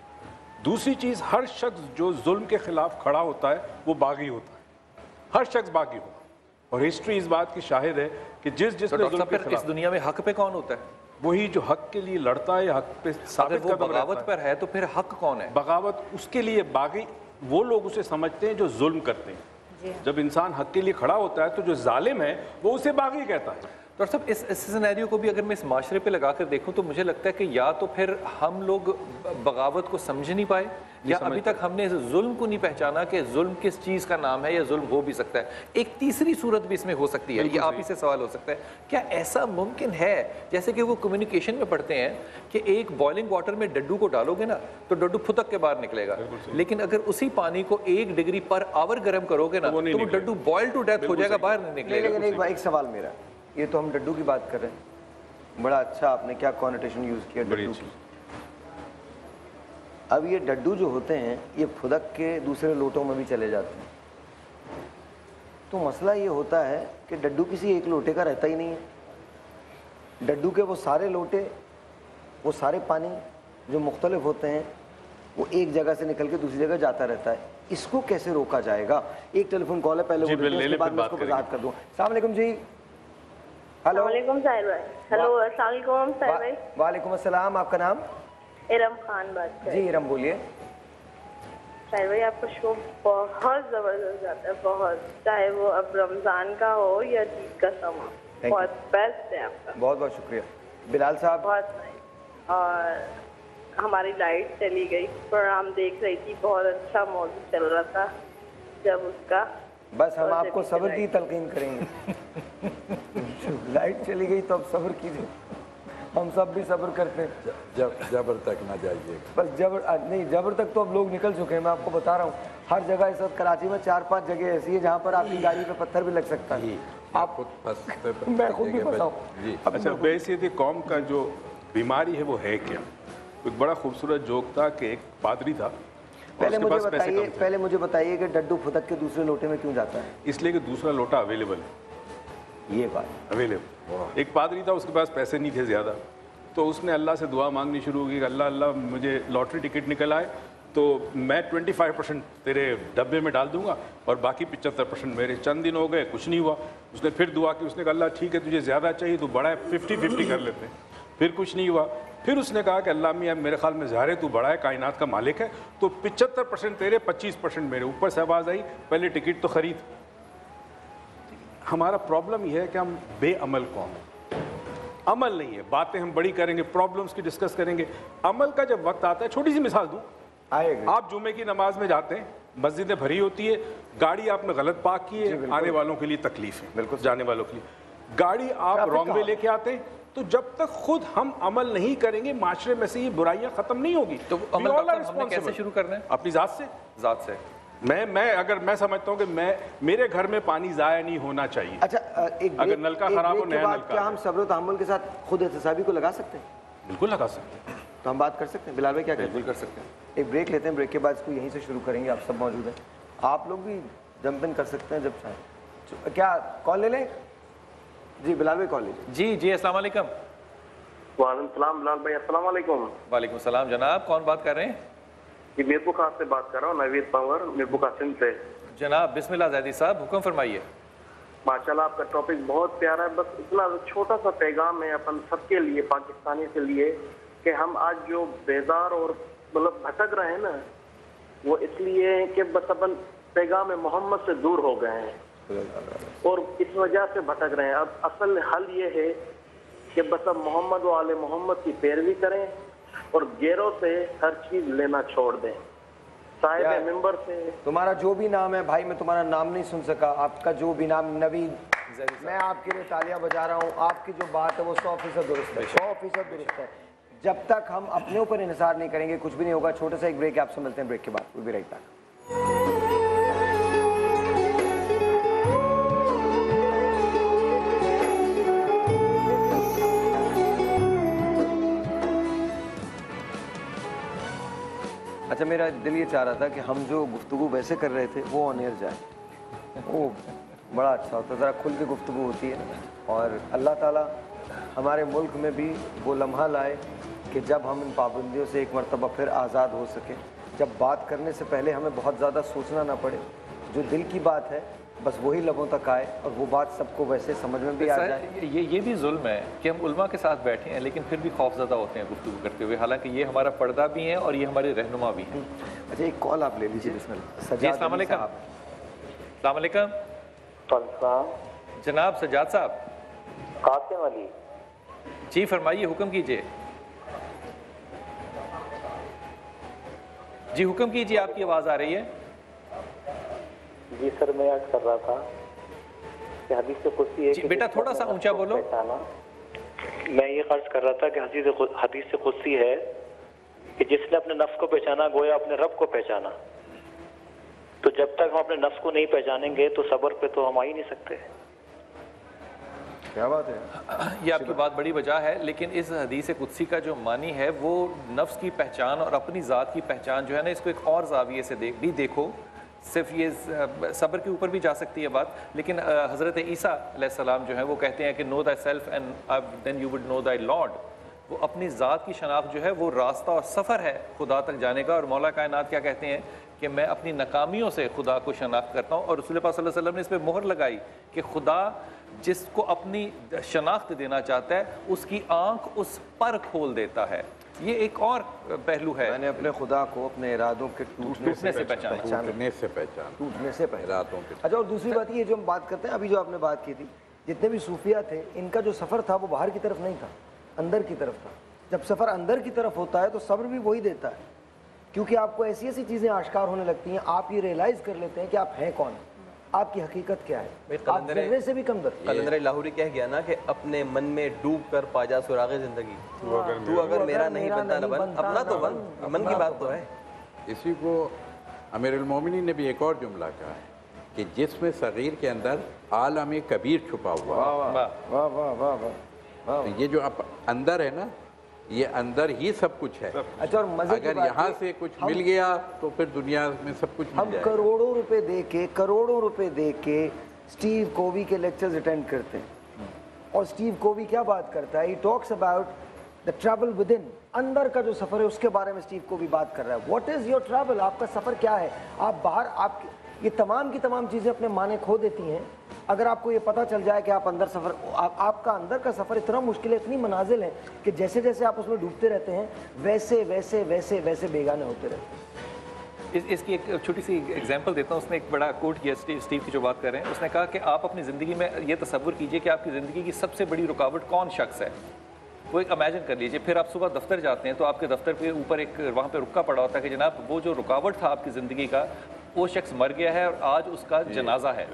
دوسری چیز، ہر شخص جو ظلم کے خلاف کھڑا ہوتا ہے وہ باغی ہوتا ہے، ہر شخص باغی ہوتا ہے، اور ہسٹری اس بات کی شاہد ہے کہ جس نے ظلم کے خلاف، اس دنیا میں حق پہ کون ہوتا ہے؟ وہی جو حق کے لیے لڑتا ہے، حق پہ ثابت قدم رہتا ہے۔ بغاوت پر ہے تو پھر حق کون ہے؟ بغاوت اس کے لیے باغی وہ لوگ اسے سمجھتے ہیں جو ظلم کرتے ہیں۔ جب انسان حق کے لیے کھڑا ہوتا ہے تو جو ظالم ہے وہ اسے باغی کہتا ہے۔ ڈاکٹر صاحب اس سینیریو کو بھی اگر میں اس معاشرے پہ لگا کر دیکھوں تو مجھے لگتا ہے کہ یا تو پھر ہم لوگ بغاوت کو سمجھ نہیں پائے، یا ابھی تک ہم نے ظلم کو نہیں پہچانا کہ ظلم کس چیز کا نام ہے، یا ظلم ہو بھی سکتا ہے۔ ایک تیسری صورت بھی اس میں ہو سکتی ہے، یہ آپ ہی سے سوال ہو سکتا ہے، کیا ایسا ممکن ہے جیسے کہ وہ کمیونیکیشن میں پڑھتے ہیں کہ ایک بوائلنگ واٹر میں ڈڈو کو ڈالو گے نا تو ڈڈو پھتک کے باہر نکلے گا، لیکن اگر اسی پانی کو 1 ڈگری پر آور گرم کرو گے نا تو وہ ڈڈو بوائل ٹو ڈیتھ ہو جائے گا، باہر نہیں نکلے گا۔ لیکن ایک سوال میرا، یہ تو ہم ڈڈو کی بات کر رہے ہیں، بڑا اچھا آپ نے کیا کونوٹیشن یوز کیا ڈڈو کی۔ اب یہ ڈڈو جو ہوتے ہیں یہ پھدک کے دوسرے لوٹوں میں بھی چلے جاتے ہیں، تو مسئلہ یہ ہوتا ہے کہ ڈڈو کسی ایک لوٹے کا رہتا ہی نہیں ہے، ڈڈو کے وہ سارے لوٹے، وہ سارے پانی جو مختلف ہوتے ہیں وہ ایک جگہ سے نکل کے دوسری جگہ جاتا رہتا ہے، اس کو کیسے روکا جائے گا؟ ایک ٹیلی فون کال ہے، پہلے وہ اس کے بعد میں اس کو وضاحت کر دوں۔ السلام علیکم جی۔ السلام علیکم ظاہر بھائی۔ ہلو السلام علیکم ظاہر بھائی۔ وعلیکم السلام، آپ کا نام؟ ارم خان بات کر رہی۔ جی ارم بولیے۔ ظاہر بھائی آپ کا شو بہت زبردست جاتا ہے، بہت، چاہے وہ اب رمضان کا ہو یا عید کا سما، بہت بیسٹ ہے آپ کا۔ بہت بہت شکریہ بلال صاحب۔ بہت نائس۔ اور ہماری لائٹ چلی گئی، پروگرام دیکھ رہی تھی، بہت اچھا موضوع چل رہا تھا، جب اس کا بس ہم آپ کو صبر کی تلقین کریں گے۔ لائٹ چلی گئی تو اب صبر کیجیے، ہم سب بھی صبر کرتے ہیں۔ جبر تک نہ جائیے، بس نہیں، جبر تک تو اب لوگ نکل چکے ہیں، میں آپ کو بتا رہا ہوں، ہر جگہ اس وقت کراچی میں 4-5 جگہ ایسی ہے جہاں پر آپ کی گاڑی پہ پتھر بھی لگ سکتا ہے۔ آپ خود میں خود بھی پھنسا ہوں۔ اچھا، بحیثیت قوم کا جو بیماری ہے وہ ہے کیا؟ ایک بڑا خوبصورت جوک تھا کہ ایک پادری تھا، پہلے مجھے بتائیے کہ ڈڈو پھدک کے دوسرے لوٹے میں کیوں جاتا ہے؟ اس لیے کہ دوسرا لوٹا اویلیبل ہے۔ ये बात अवेलेबल। एक पादरी था, उसके पास पैसे नहीं थे ज़्यादा, तो उसने अल्लाह से दुआ मांगनी शुरू की कि अल्लाह अल्लाह मुझे लॉटरी टिकट निकल आए तो मैं 25% तेरे डब्बे में डाल दूंगा और बाकी 75% मेरे। चंद दिन हो गए, कुछ नहीं हुआ। उसने फिर दुआ की, उसने कहा अल्लाह ठीक है तुझे ज़्यादा चाहिए तो बड़ा है, 50-50 कर लेते हैं। फिर कुछ नहीं हुआ। फिर उसने कहा कि अल्लाह मियाँ मेरे ख्याल में ज़ाहिर है तू बड़ा है, कायनात का मालिक है, तो 75% तेरे, 25% मेरे। ऊपर से आवाज़ आई पहले टिकट तो खरीद। हमारा प्रॉब्लम यह है कि हम बेअमल कौम हैं, अमल नहीं है। बातें हम बड़ी करेंगे, प्रॉब्लम्स की डिस्कस करेंगे, अमल का जब वक्त आता है, छोटी सी मिसाल दूँ, आप जुमे की नमाज में जाते हैं, मस्जिदें भरी होती है, गाड़ी आपने गलत पार्क की है, आने वालों के लिए तकलीफ है, बिल्कुल जाने वालों के लिए। गाड़ी आप रॉन्ग वे लेके आते हैं, तो जब तक खुद हम अमल नहीं करेंगे माशरे में से ये बुराइयां खत्म नहीं होगी। तो अमल हमने कैसे शुरू करना है? अपनी जात से। मैं समझता हूँ कि मेरे घर में पानी जाया नहीं होना चाहिए। अच्छा, अगर नलका खराब हो, नया नलका। क्या हम सब्र व तहम्मुल के साथ खुद एहतसाबी को लगा सकते हैं? बिल्कुल लगा सकते हैं। तो हम बात कर सकते हैं। बिलाल भाई क्या कहते हैं? बिल्कुल कर सकते हैं। एक ब्रेक लेते हैं, ब्रेक के बाद इसको यहीं से शुरू करेंगे। आप सब मौजूद हैं, आप लोग भी जंप इन कर सकते हैं जब चाहें। क्या कॉल ले लें? जी बिलाल भाई कॉल लीजिए। जी अस्सलाम वालेकुम। वालेकुम सलाम बिलाल भाई, अस्सलाम वालेकुम। वालेकुम सलाम जनाब, कौन बात कर रहे हैं? ये मीरपुर खास से बात कर रहा हूँ, नवीद पंवर, मीरपुर खासिम से। जनाब बिस्मिल्लाह ज़ैदी साहब, हुक्म फरमाइए। माशाल्लाह आपका टॉपिक बहुत प्यारा है। बस इतना छोटा सा पैगाम है अपन सबके लिए, पाकिस्तानी के लिए, कि हम आज जो बेदार और मतलब भटक रहे हैं ना, वो इसलिए है कि बस अपन पैगाम मोहम्मद से दूर हो गए हैं और इस वजह से भटक रहे हैं। अब असल हल ये है कि बस अब मोहम्मद वाले मोहम्मद की पैरवी करें और गैरों से हर चीज लेना छोड़ दें। साहिब मिंबर से तुम्हारा जो भी नाम है भाई, मैं तुम्हारा नाम नहीं सुन सका, आपका जो भी नाम, नवीद, मैं आपके लिए तालियां बजा रहा हूँ। आपकी जो बात है वो 100% दुरुस्त है, 100% दुरुस्त है। जब तक हम अपने ऊपर इंसार नहीं करेंगे कुछ भी नहीं होगा। छोटा सा एक ब्रेक, आपसे मिलते हैं ब्रेक के बाद। Will be right back. अच्छा, मेरा दिल ये चाह रहा था कि हम जो गुफ्तगू वैसे कर रहे थे वो ऑन एयर जाए, वो बड़ा अच्छा होता, ज़रा खुल के गुफ्तगू होती है। और अल्लाह ताला हमारे मुल्क में भी वो लम्हा लाए कि जब हम इन पाबंदियों से एक मरतबा फिर आज़ाद हो सकें, जब बात करने से पहले हमें बहुत ज़्यादा सोचना ना पड़े, जो दिल की बात है बस वही लबों तक आए और वो बात सबको वैसे समझ में भी आ जाए। ये भी जुल्म है कि हम उलमा के साथ बैठे हैं लेकिन फिर भी खौफज़दा होते हैं गुफ्तगू करते हुए, हालांकि ये हमारा पर्दा भी है और ये हमारे रहनुमा भी हैं। अच्छा, एक कॉल आप ले लीजिए। अस्सलाम वालेकुम। जनाब सजाद साहब। कासिम अली जी फरमाइए, हुक्म कीजिए। जी हुक्म कीजिए, आपकी आवाज़ आ रही है। जी सर, मैं याद कर रहा था कि हदीस से कुर्सी है। बेटा थोड़ा सा ऊंचा बोलो। मैं ये कर्ज कर रहा था कि हदीस से कुर्सी है कि जिसने अपने नफ्स को पहचाना गोया अपने रब को पहचाना। तो जब तक हम अपने नफ्स को नहीं पहचानेंगे तो सब्र पे तो हम आ ही नहीं सकते। क्या बात है, ये आपकी बात बड़ी वजह है, लेकिन इस हदीस कुदसी का जो मानी है वो नफ्स की पहचान और अपनी ज़ात की पहचान जो है ना, इसको एक और जाविये से देखो। सिर्फ ये सब्र के ऊपर भी जा सकती है बात, लेकिन हज़रत ईसा अलैहिस्सलाम जो है वो कहते हैं कि know thyself and then you would know thy Lord. वो अपनी ज़ात की शनाख्त जो है वो रास्ता और सफ़र है खुदा तक जाने का। और मौला कायनात क्या कहते हैं कि मैं अपनी नाकामियों से खुदा को शनाख्त करता हूँ। और रसूल पाक सल्लल्लाहु अलैहि वसल्लम ने इस पर मोहर लगाई कि खुदा जिसको अपनी शनाख्त देना चाहता है उसकी आँख उस पर खोल देता है। ये एक और पहलू है। मैंने अपने खुदा को अपने इरादों के टूटने से पहचाना। इरादों के। अच्छा, और दूसरी बात ये जो हम बात करते हैं, अभी जो आपने बात की थी, जितने भी सूफिया थे इनका जो सफ़र था वो बाहर की तरफ नहीं था, अंदर की तरफ था। जब सफ़र अंदर की तरफ होता है तो सब्र भी वही देता है, क्योंकि आपको ऐसी ऐसी चीज़ें आश्कार होने लगती हैं, आप ये रियलाइज़ कर लेते हैं कि आप हैं कौन, आपकी हकीकत क्या है। आप ज़र्रे से भी कमतर। कलंदर लाहौरी कह गया ना कि अपने मन में डूब कर पाजा सुरागे जिंदगी। तू अगर मेरा नहीं बनता न बन, अपना तो बन, मन की बात तो है। इसी को अमीरुल मोमिनीन ने भी एक और जुमला कहा है कि जिसमें सगीर के अंदर आलम कबीर छुपा हुआ। वाह वाह वाह वाह वाह। ये जो आप अंदर है ना, ये अंदर ही सब कुछ है। अच्छा, और मजे की अगर बात यहाँ से कुछ मिल गया तो फिर दुनिया में सब कुछ हम करोड़ों रुपए दे के स्टीव कोवी के लेक्चर्स अटेंड करते हैं, اور اسٹیو کووی کیا بات کرتا ہے, he talks about the travel within, اندر کا جو سفر ہے اس کے بارے میں اسٹیو کووی بات کر رہا ہے. واٹ از یور ٹریول, آپ کا سفر کیا ہے, آپ باہر, آپ یہ تمام کی تمام چیزیں اپنے معنی کھو دیتی ہیں اگر آپ کو یہ پتہ چل جائے کہ آپ اندر سفر, آپ کا اندر کا سفر اتنا مشکل ہے, اتنی منازل ہیں کہ جیسے جیسے آپ اس میں ڈوبتے رہتے ہیں ویسے ویسے ویسے ویسے بیگانے ہوتے رہتے ہیں. اس کی ایک چھوٹی سی ایگزامپل دیتا ہوں. اس نے ایک بڑا کوٹ کیا اسٹیو کی جو بات کر رہے ہیں. اس نے کہا کہ آپ اپنی زندگی میں یہ تصور کیجئے کہ آپ کی زندگی کی سب سے بڑی رکاوٹ کون شخص ہے, وہ ایک امیجن کر لیجئے. پھر آپ صبح دفتر جاتے ہیں تو آپ کے دفتر پہ اوپر ایک وہاں پہ رکا پڑا ہوتا ہے کہ جناب وہ جو رکاوٹ تھا آپ کی زندگی کا, وہ شخص مر گیا ہے اور آج اس کا جنازہ ہے.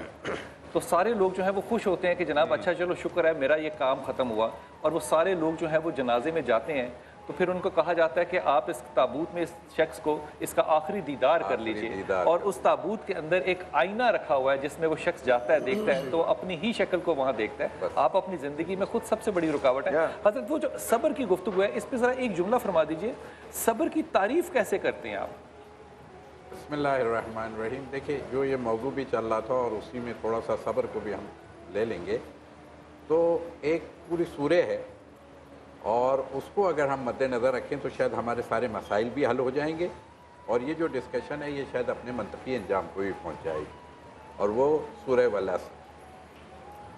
تو سارے لوگ جو ہیں وہ خوش ہوتے ہیں کہ جناب اچھا چلو شکر ہے میرا یہ کام ختم ہوا. اور وہ سارے لوگ جو ہیں وہ جنازے میں جاتے ہیں تو پھر ان کو کہا جاتا ہے کہ آپ اس تابوت میں اس شخص کو اس کا آخری دیدار کر لیجئے. اور اس تابوت کے اندر ایک آئینہ رکھا ہوا ہے جس میں وہ شخص جاتا ہے, دیکھتا ہے تو اپنی ہی شکل کو وہاں دیکھتا ہے. آپ اپنی زندگی میں خود سب سے بڑی رکاوٹ ہے. حضرت وہ جو صبر کی گفتگو ہے اس پہ ذرا ایک جملہ فرما دیجئے, صبر کی تعریف کیسے کرتے ہیں آپ؟ بسم اللہ الرحمن الرحیم. دیکھیں جو یہ موضوع بھی چل رہا تھا اور اسی میں تھوڑا سا صبر کو بھی ہم لے لیں گے. تو ایک پوری سورہ ہے اور اس کو اگر ہم مد نظر رکھیں تو شاید ہمارے سارے مسائل بھی حل ہو جائیں گے اور یہ جو ڈسکشن ہے یہ شاید اپنے منطقی انجام کو بھی پہنچ جائے گی. اور وہ سورہ والعصر,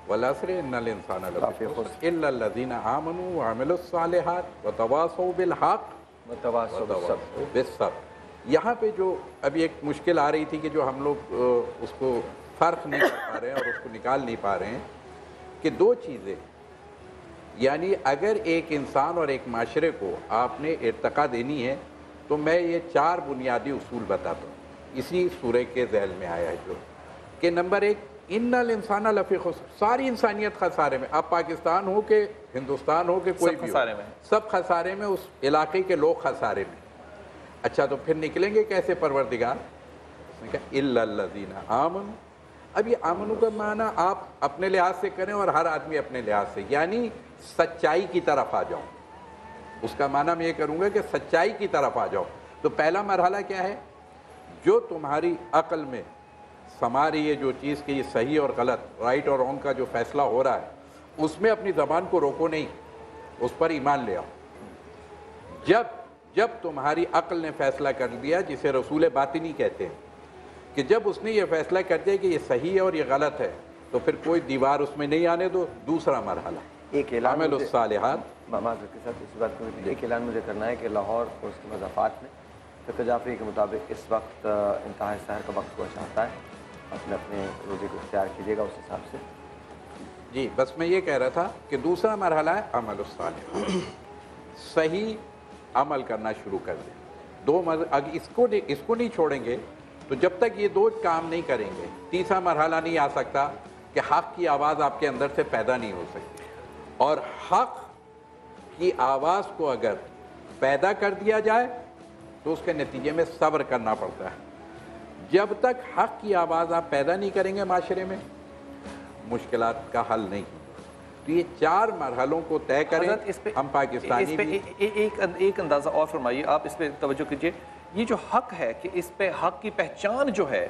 والعصر ان الانسان لفی خسر الا الذین آمنوا وعملوا الصالحات وتواصوا بالحق وتواصوا بالصبر. یہاں پہ جو ابھی ایک مشکل آ رہی تھی کہ جو ہم لوگ اس کو فرق نہیں کر پا رہے ہیں اور اس کو نکال نہیں پا رہے ہیں کہ دو چیزیں, یعنی اگر ایک انسان اور ایک معاشرے کو آپ نے ارتقا دینی ہے تو میں یہ 4 بنیادی اصول بتاتا ہوں. اسی سورہ کے ذیل میں آیا ہے جو کہ نمبر 1 ان الانسان لفی خسر, ساری انسانیت خسارے میں. اب پاکستان ہو کہ ہندوستان ہو کہ کوئی بھی ہو, سب خسارے میں, اس علاقے کے لوگ خسارے میں. اچھا تو پھر نکلیں گے کیسے پروردگار؟ اس نے کہا الا الذین آمنوا. اب یہ آمنو کا معنی آپ اپنے لحاظ سے کریں اور ہر آدمی اپنے لحاظ سے, یعنی سچائی کی طرف آ جاؤں. اس کا معنی میں یہ کروں گا کہ سچائی کی طرف آ جاؤ. تو پہلا مرحلہ کیا ہے, جو تمہاری عقل میں سما رہی ہے جو چیز کہ یہ صحیح اور غلط, رائٹ اور رانگ کا جو فیصلہ ہو رہا ہے اس میں اپنی زبان کو روکو نہیں, اس پر ایمان لے آؤ. جب تمہاری عقل نے فیصلہ کر دیا, جسے رسول باطنی کہتے ہیں, کہ جب اس نے یہ فیصلہ کر دیا کہ یہ صحیح ہے اور یہ غلط ہے تو پھر کوئی دیوار اس میں نہیں آنے دو. دوسرا مرحلہ ایک اعلان عمل الصالحات. معذرت کے ساتھ اس بات کو ایک اعلان مجھے کرنا ہے کہ لاہور اور اس کے مضافات میں فقہ جعفری کے مطابق اس وقت انتہائی سحر کا وقت ہوا چاہتا ہے. اپنے اپنے روزے کو اختیار کیجیے گا اس حساب سے. جی بس میں یہ کہہ رہا تھا کہ دوسرا مرحلہ ہے عمل الصالحات, صحیح عمل کرنا شروع کر دیں. اگر اس کو نہیں چھوڑیں گے تو جب تک یہ 2 کام نہیں کریں گے تیسرا مرحلہ نہیں آ سکتا کہ حق کی آواز آپ کے اندر سے پیدا نہیں ہو سکتی. اور حق کی آواز کو اگر پیدا کر دیا جائے تو اس کے نتیجے میں صبر کرنا پڑتا ہے. جب تک حق کی آواز آپ پیدا نہیں کریں گے معاشرے میں مشکلات کا حل نہیں. تو یہ 4 مرحلوں کو طے کریں. ہم پاکستانی بھی ایک اندازہ اور فرمائیے آپ, اس پہ توجہ کیجئے. یہ جو حق ہے کہ اس پہ حق کی پہچان جو ہے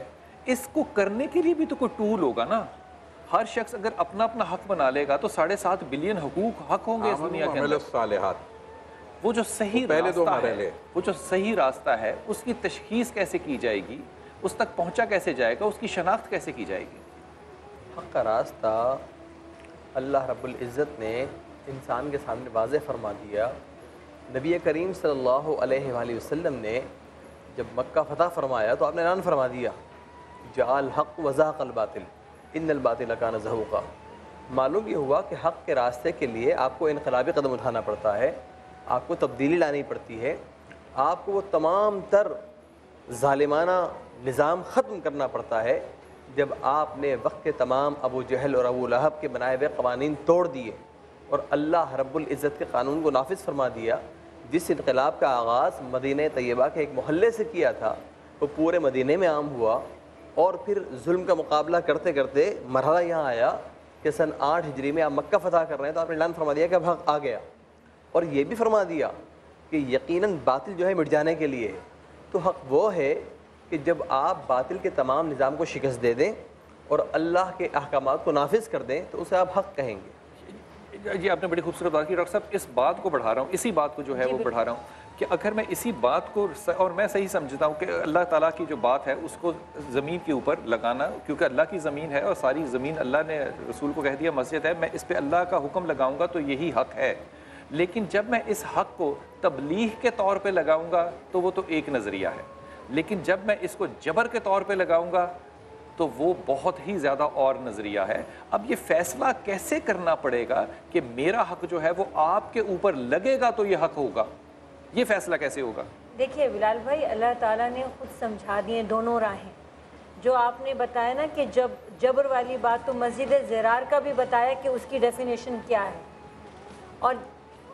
اس کو کرنے کے لیے بھی تو کوئی ٹول ہوگا نا. ہر شخص اگر اپنا اپنا حق بنا لے گا تو 7.5 بلین حقوق حق ہوں گے اس دنیا کے اندر. وہ جو صحیح راستہ ہے, وہ جو صحیح راستہ ہے اس کی تشخیص کیسے کی جائے گی, اس تک پہنچا کیسے جائے گا, اس کی شناخت کیسے کی جائے گی؟ حق کا راستہ اللہ رب العزت نے انسان کے سامنے واضح فرما دیا. نبی کریم صلی اللہ علیہ وآلہ وسلم نے جب مکہ فتح فرمایا تو آپ نے اعلان فرما دیا جعل حق وزاق الباطل ان الباطل کان زہوقا. معلوم یہ ہوا کہ حق کے راستے کے لیے آپ کو انقلابی قدم اٹھانا پڑتا ہے, آپ کو تبدیلی لانی پڑتی ہے, آپ کو وہ تمام تر ظالمانہ نظام ختم کرنا پڑتا ہے. جب آپ نے وقت کے تمام ابو جہل اور ابو لہب کے بنائے ہوئے قوانین توڑ دیے اور اللہ رب العزت کے قانون کو نافذ فرما دیا, جس انقلاب کا آغاز مدینہ طیبہ کے ایک محلے سے کیا تھا وہ پورے مدینہ میں عام ہوا, اور پھر ظلم کا مقابلہ کرتے کرتے مرحلہ یہاں آیا کہ سن 8 ہجری میں آپ مکہ فتح کر رہے ہیں تو آپ نے اعلان فرما دیا کہ اب حق آ گیا, اور یہ بھی فرما دیا کہ یقیناً باطل جو ہے مٹ جانے کے لیے. تو حق وہ ہے کہ جب آپ باطل کے تمام نظام کو شکست دے دیں اور اللہ کے احکامات کو نافذ کر دیں تو اسے آپ حق کہیں گے. یہ آپ نے بڑی خوبصورت بات کی ڈاکٹر صاحب. اس بات کو بڑھا رہا ہوں, اسی بات کو جو ہے وہ بڑھا رہا ہوں کہ اگر میں اسی بات کو, اور میں صحیح سمجھتا ہوں کہ اللہ تعالیٰ کی جو بات ہے اس کو زمین کے اوپر لگانا, کیونکہ اللہ کی زمین ہے اور ساری زمین اللہ نے رسول کو کہہ دیا مسجد ہے, میں اس پہ اللہ کا حکم لگاؤں گا تو یہی حق ہے. لیکن جب میں اس حق کو تبلیغ کے طور پہ لگاؤں گا تو وہ تو ایک نظریہ ہے, لیکن جب میں اس کو جبر کے طور پہ لگاؤں گا تو وہ بہت ہی زیادہ اور نظریہ ہے. اب یہ فیصلہ کیسے کرنا پڑے گا کہ میرا حق جو ہے وہ آپ کے اوپر لگے گا تو یہ حق ہوگا, یہ فیصلہ کیسے ہوگا؟ دیکھیے بلال بھائی, اللہ تعالیٰ نے خود سمجھا دیے دونوں راہیں. جو آپ نے بتایا نا کہ جب جبر والی بات, تو مسجد زرار کا بھی بتایا کہ اس کی ڈیفینیشن کیا ہے, اور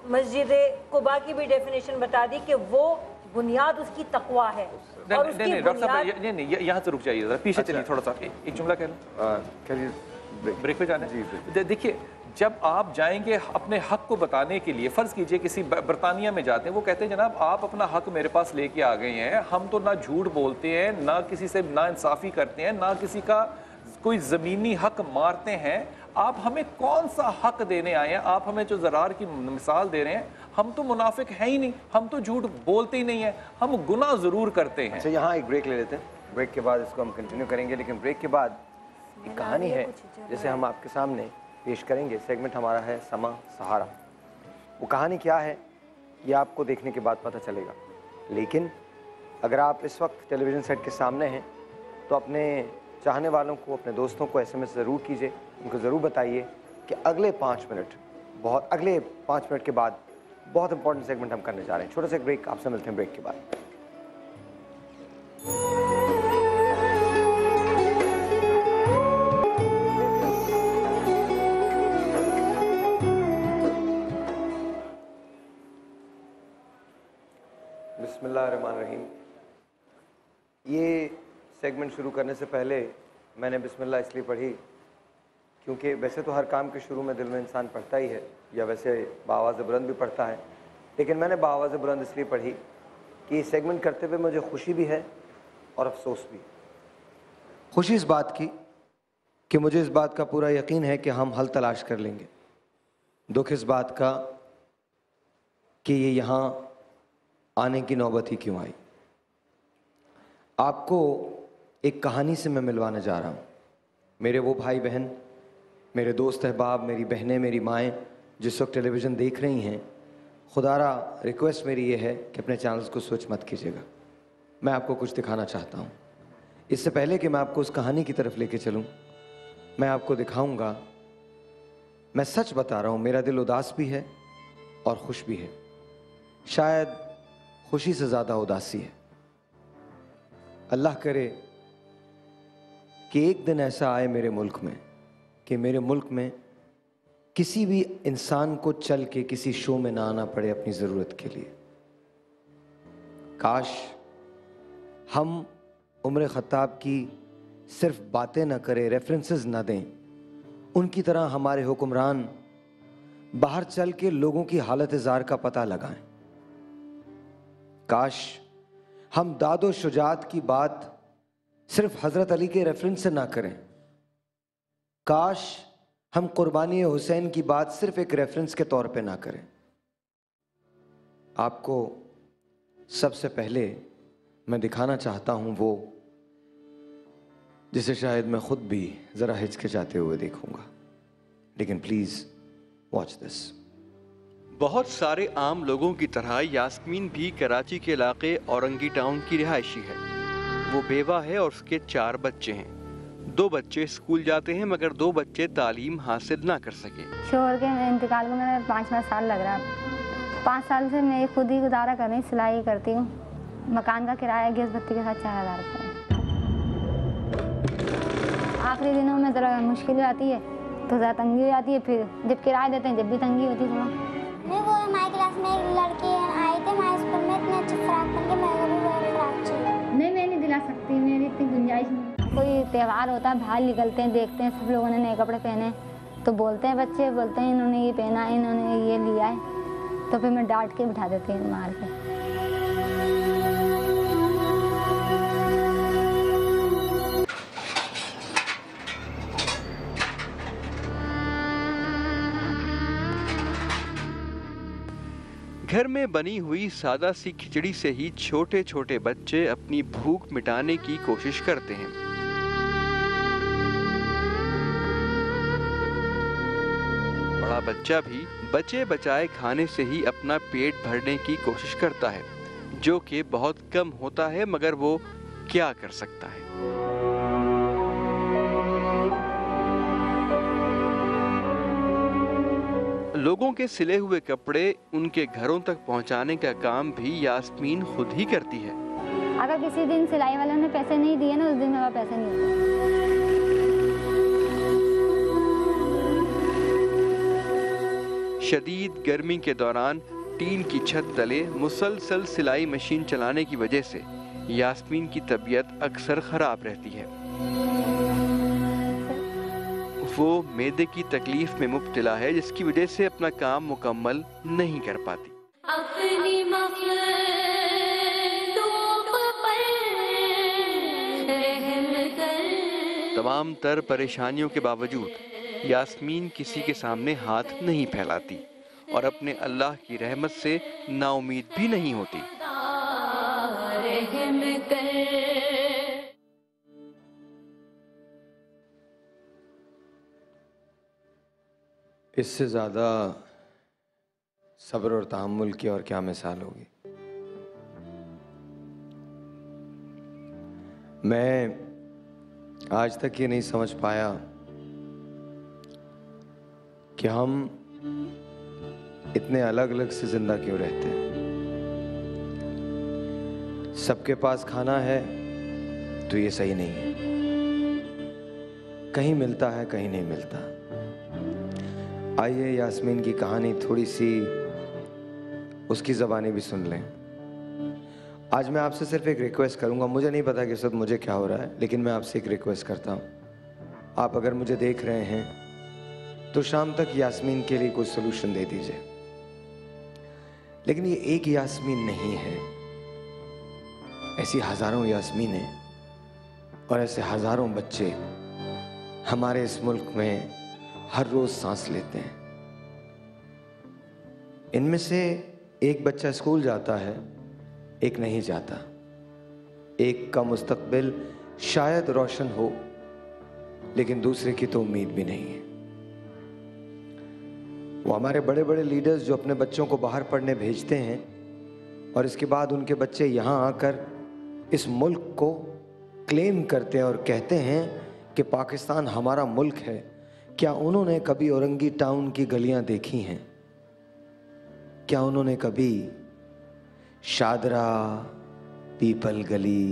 مسجد قباء کی بھی ڈیفینیشن بتا دی کہ وہ بنیاد اس کی تقویٰ ہے. اور اس کی بنیاد نہیں, یہاں سے رک جائیے ذرا, پیچھے چلیے تھوڑا سا, ایک جملہ کہہ لیں, بریک پہ جانا ہے. دیکھیے جب آپ جائیں گے اپنے حق کو بتانے کے لیے, فرض کیجئے کسی برطانیہ میں جاتے ہیں, وہ کہتے ہیں جناب آپ اپنا حق میرے پاس لے کے آ گئے ہیں, ہم تو نہ جھوٹ بولتے ہیں, نہ کسی سے نا انصافی کرتے ہیں, نہ کسی کا کوئی زمینی حق مارتے ہیں, آپ ہمیں کون سا حق دینے آئے ہیں؟ آپ ہمیں جو زرار کی مثال دے رہے ہیں, ہم تو منافق ہیں ہی نہیں, ہم تو جھوٹ بولتے ہی نہیں ہیں, ہم گناہ ضرور کرتے ہیں. اچھا یہاں ایک بریک لے لیتے ہیں, بریک کے بعد اس کو ہم کنٹینیو کریں گے, لیکن بریک کے بعد ایک کہانی ہے جسے ہم آپ کے سامنے پیش کریں گے. سیگمنٹ ہمارا ہے سما سہارا. وہ کہانی کیا ہے یہ آپ کو دیکھنے کے بعد پتہ چلے گا, لیکن اگر آپ اس وقت ٹیلی ویژن سیٹ کے سامنے ہیں تو اپنے چاہنے والوں کو, اپنے دوستوں کو ایس ایم ایس ضرور کیجئے, ان کو ضرور بتائیے کہ اگلے 5 منٹ کے بعد بہت امپورٹنٹ سیگمنٹ ہم کرنے جا رہے ہیں. چھوٹا سا بریک, آپ سے ملتے ہیں بریک کے بعد. بسم اللہ الرحمن الرحیم. یہ سیگمنٹ شروع کرنے سے پہلے میں نے بسم اللہ اس لیے پڑھی کیونکہ ویسے تو ہر کام کے شروع میں دل میں انسان پڑھتا ہی ہے, یا ویسے بآواز بلند بھی پڑھتا ہے, لیکن میں نے بآواز بلند اس لیے پڑھی کہ یہ سیگمنٹ کرتے ہوئے مجھے خوشی بھی ہے اور افسوس بھی. خوشی اس بات کی کہ مجھے اس بات کا پورا یقین ہے کہ ہم حل تلاش کر لیں گے. دکھ اس بات کا کہ یہ یہاں آنے کی نوبت ہی کیوں آئی. آپ کو ایک کہانی سے میں ملوانے جا رہا ہوں. میرے وہ بھائی بہن, میرے دوست احباب, میری بہنیں, میری مائیں جس وقت ٹیلی ویژن دیکھ رہی ہیں, خدا را ریکویسٹ میری یہ ہے کہ اپنے چینلز کو سوئچ مت کیجیے گا. میں آپ کو کچھ دکھانا چاہتا ہوں. اس سے پہلے کہ میں آپ کو اس کہانی کی طرف لے کے چلوں, میں آپ کو دکھاؤں گا. میں سچ بتا رہا ہوں, میرا دل اداس بھی ہے اور خوش بھی ہے. شاید خوشی سے زیادہ اداسی ہے. اللہ کرے کہ ایک دن ایسا آئے میرے ملک میں کہ میرے ملک میں کسی بھی انسان کو چل کے کسی شو میں نہ آنا پڑے اپنی ضرورت کے لیے. کاش ہم عمر خطاب کی صرف باتیں نہ کریں, ریفرنسز نہ دیں, ان کی طرح ہمارے حکمران باہر چل کے لوگوں کی حالت زار کا پتہ لگائیں. کاش ہم داد و شجاعت کی بات صرف حضرت علی کے ریفرنس سے نہ کریں. کاش ہم قربانی حسین کی بات صرف ایک ریفرنس کے طور پہ نہ کریں. آپ کو سب سے پہلے میں دکھانا چاہتا ہوں وہ جسے شاید میں خود بھی ذرا ہچکچاتے ہوئے دیکھوں گا, لیکن پلیز واچ دس. بہت سارے عام لوگوں کی طرح یاسمین بھی کراچی کے علاقے اورنگی ٹاؤن کی رہائشی ہے. وہ بیوہ ہے اور اس کے 4 بچے ہیں. 2 بچے اسکول جاتے ہیں مگر 2 بچے تعلیم حاصل نہ کر سکے. شوہر کے انتقال کو میں 5 سال لگ رہا ہے. 5 سال سے میں خود ہی گزارا کر رہی, سلائی کرتی ہوں. مکان کا کرایہ گیس بتی کے ساتھ 4000 روپے. آخری دنوں میں ذرا مشکل آتی ہے تو زیادہ تنگی ہو جاتی ہے. پھر جب کرایہ دیتے ہیں جب بھی تنگی ہوتی ہے. تھوڑا وہ ہماری کلاس میں ایک لڑکی آئی تھی ہمارے اسکول میں, اتنے اچھے فراق پہن کے میرے کو بھی وہ فراق چاہیے. نہیں, میں نہیں دلا سکتی, میری اتنی گنجائش نہیں. کوئی تہوار ہوتا ہے, باہر نکلتے ہیں, دیکھتے ہیں سب لوگوں نے نئے کپڑے پہنے, تو بولتے ہیں بچے, بولتے ہیں انہوں نے یہ پہنا ہے, انہوں نے یہ لیا ہے, تو پھر میں ڈانٹ کے بٹھا دیتی ہوں مار کے. घर में बनी हुई सादा सी खिचड़ी से ही छोटे छोटे बच्चे अपनी भूख मिटाने की कोशिश करते हैं। बड़ा बच्चा भी बचे बचाए खाने से ही अपना पेट भरने की कोशिश करता है, जो कि बहुत कम होता है, मगर वो क्या कर सकता है। लोगों के सिले हुए कपड़े उनके घरों तक पहुंचाने का काम भी यास्मीन खुद ही करती है। अगर किसी दिन सिलाई वालों ने पैसे नहीं दिए ना, उस दिन मेरा पैसे नहीं होते। शदीद गर्मी के दौरान टीन की छत तले मुसलसल सिलाई मशीन चलाने की वजह से यास्मीन की तबीयत अक्सर खराब रहती है। वो मैदे की तकलीफ में मुब्तला है, जिसकी वजह से अपना काम मुकम्मल नहीं कर पाती। अपनी तमाम तर परेशानियों के बावजूद यास्मीन किसी के सामने हाथ नहीं फैलाती और अपने अल्लाह की रहमत से नाउमीद भी नहीं होती। इससे ज़्यादा सब्र और तहम्मुल की और क्या मिसाल होगी। मैं आज तक ये नहीं समझ पाया कि हम इतने अलग अलग से जिंदा क्यों रहते हैं। सबके पास खाना है तो ये सही नहीं है, कहीं मिलता है कहीं नहीं मिलता। आइए यास्मीन की कहानी थोड़ी सी उसकी ज़बानी भी सुन लें। आज मैं आपसे सिर्फ एक रिक्वेस्ट करूंगा, मुझे नहीं पता कि सब मुझे क्या हो रहा है, लेकिन मैं आपसे एक रिक्वेस्ट करता हूं। आप अगर मुझे देख रहे हैं तो शाम तक यास्मीन के लिए कोई सोल्यूशन दे दीजिए। लेकिन ये एक यास्मीन नहीं है, ऐसी हज़ारों यास्मीनें और ऐसे हज़ारों बच्चे हमारे इस मुल्क में हर रोज सांस लेते हैं। इनमें से एक बच्चा स्कूल जाता है, एक नहीं जाता। एक का मुस्तकबिल शायद रोशन हो, लेकिन दूसरे की तो उम्मीद भी नहीं है। वो हमारे बड़े बड़े लीडर्स जो अपने बच्चों को बाहर पढ़ने भेजते हैं और इसके बाद उनके बच्चे यहाँ आकर इस मुल्क को क्लेम करते हैं और कहते हैं कि पाकिस्तान हमारा मुल्क है। क्या उन्होंने कभी औरंगी टाउन की गलियां देखी हैं? क्या उन्होंने कभी शादरा, पीपल गली,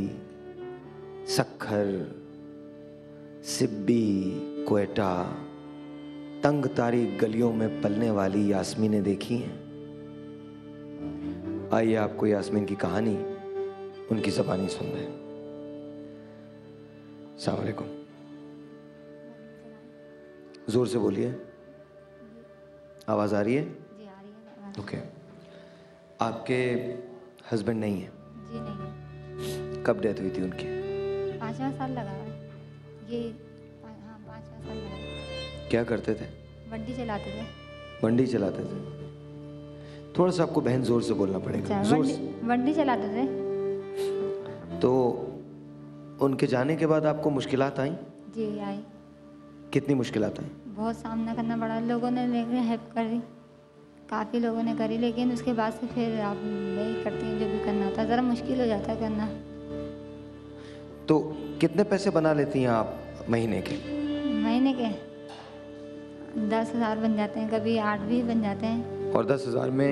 सखर, सिब्बी, क्वेटा, तंग तारीख गलियों में पलने वाली यास्मीनें देखी हैं? आइए आपको यास्मीन की कहानी उनकी ज़बानी सुन रहे हैं। अस्सलाम वालेकुम। जोर से बोलिए, आवाज़ आ रही है? जी आ रही है। ओके। आपके हस्बैंड नहीं है? जी नहीं। कब डेथ हुई थी उनकी? 5वां साल लगा है ये। हाँ 5वां साल लगा है। क्या करते थे? मंडी चलाते थे। मंडी चलाते थे। थोड़ा सा आपको बहन जोर से बोलना पड़ेगा। जोर से। मंडी चलाते थे। तो उनके जाने के बाद आपको मुश्किलात आई? जी आई। कितनी मुश्किलात आई? बहुत सामना करना पड़ा। लोगों ने लेकर हेल्प करी, काफ़ी लोगों ने करी, लेकिन उसके बाद से फिर आप वही करती हैं जो भी करना होता है। ज़रा मुश्किल हो जाता है करना। तो कितने पैसे बना लेती हैं आप महीने के? महीने के 10,000 बन जाते हैं, कभी 8 भी बन जाते हैं। और 10,000 में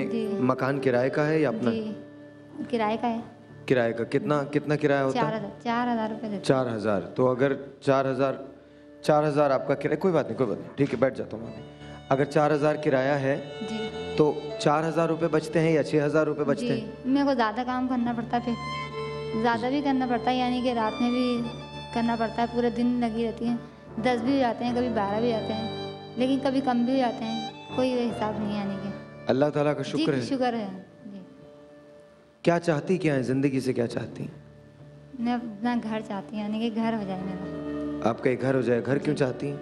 मकान किराए का है या अपना? जी किराए का है। किराए का कितना किराया होता है? 4,000 रुपये देते। 4,000। तो अगर 4,000 आपका किराया, कोई बात नहीं, ठीक है, बैठ जाता हूँ। अगर 4,000 किराया है जी, तो 4,000 रुपये बचते हैं या 6,000 रुपये बचते हैं? मेरे को ज़्यादा काम करना पड़ता है, फिर ज़्यादा भी करना पड़ता है, यानी कि रात में भी करना पड़ता है, पूरे दिन लगी रहती हैं। 10 भी हो जाते हैं, कभी 12 भी जाते हैं, लेकिन कभी कम भी हो जाते हैं, कोई हिसाब नहीं है। यानी कि अल्लाह ताला का शुक्र है। शुक्र है जी। क्या चाहती क्या है ज़िंदगी से, क्या चाहती? मैं अपना घर चाहती हूँ, यानी कि घर हो जाए मेरा। आपका एक घर हो जाए। घर क्यों चाहती हैं?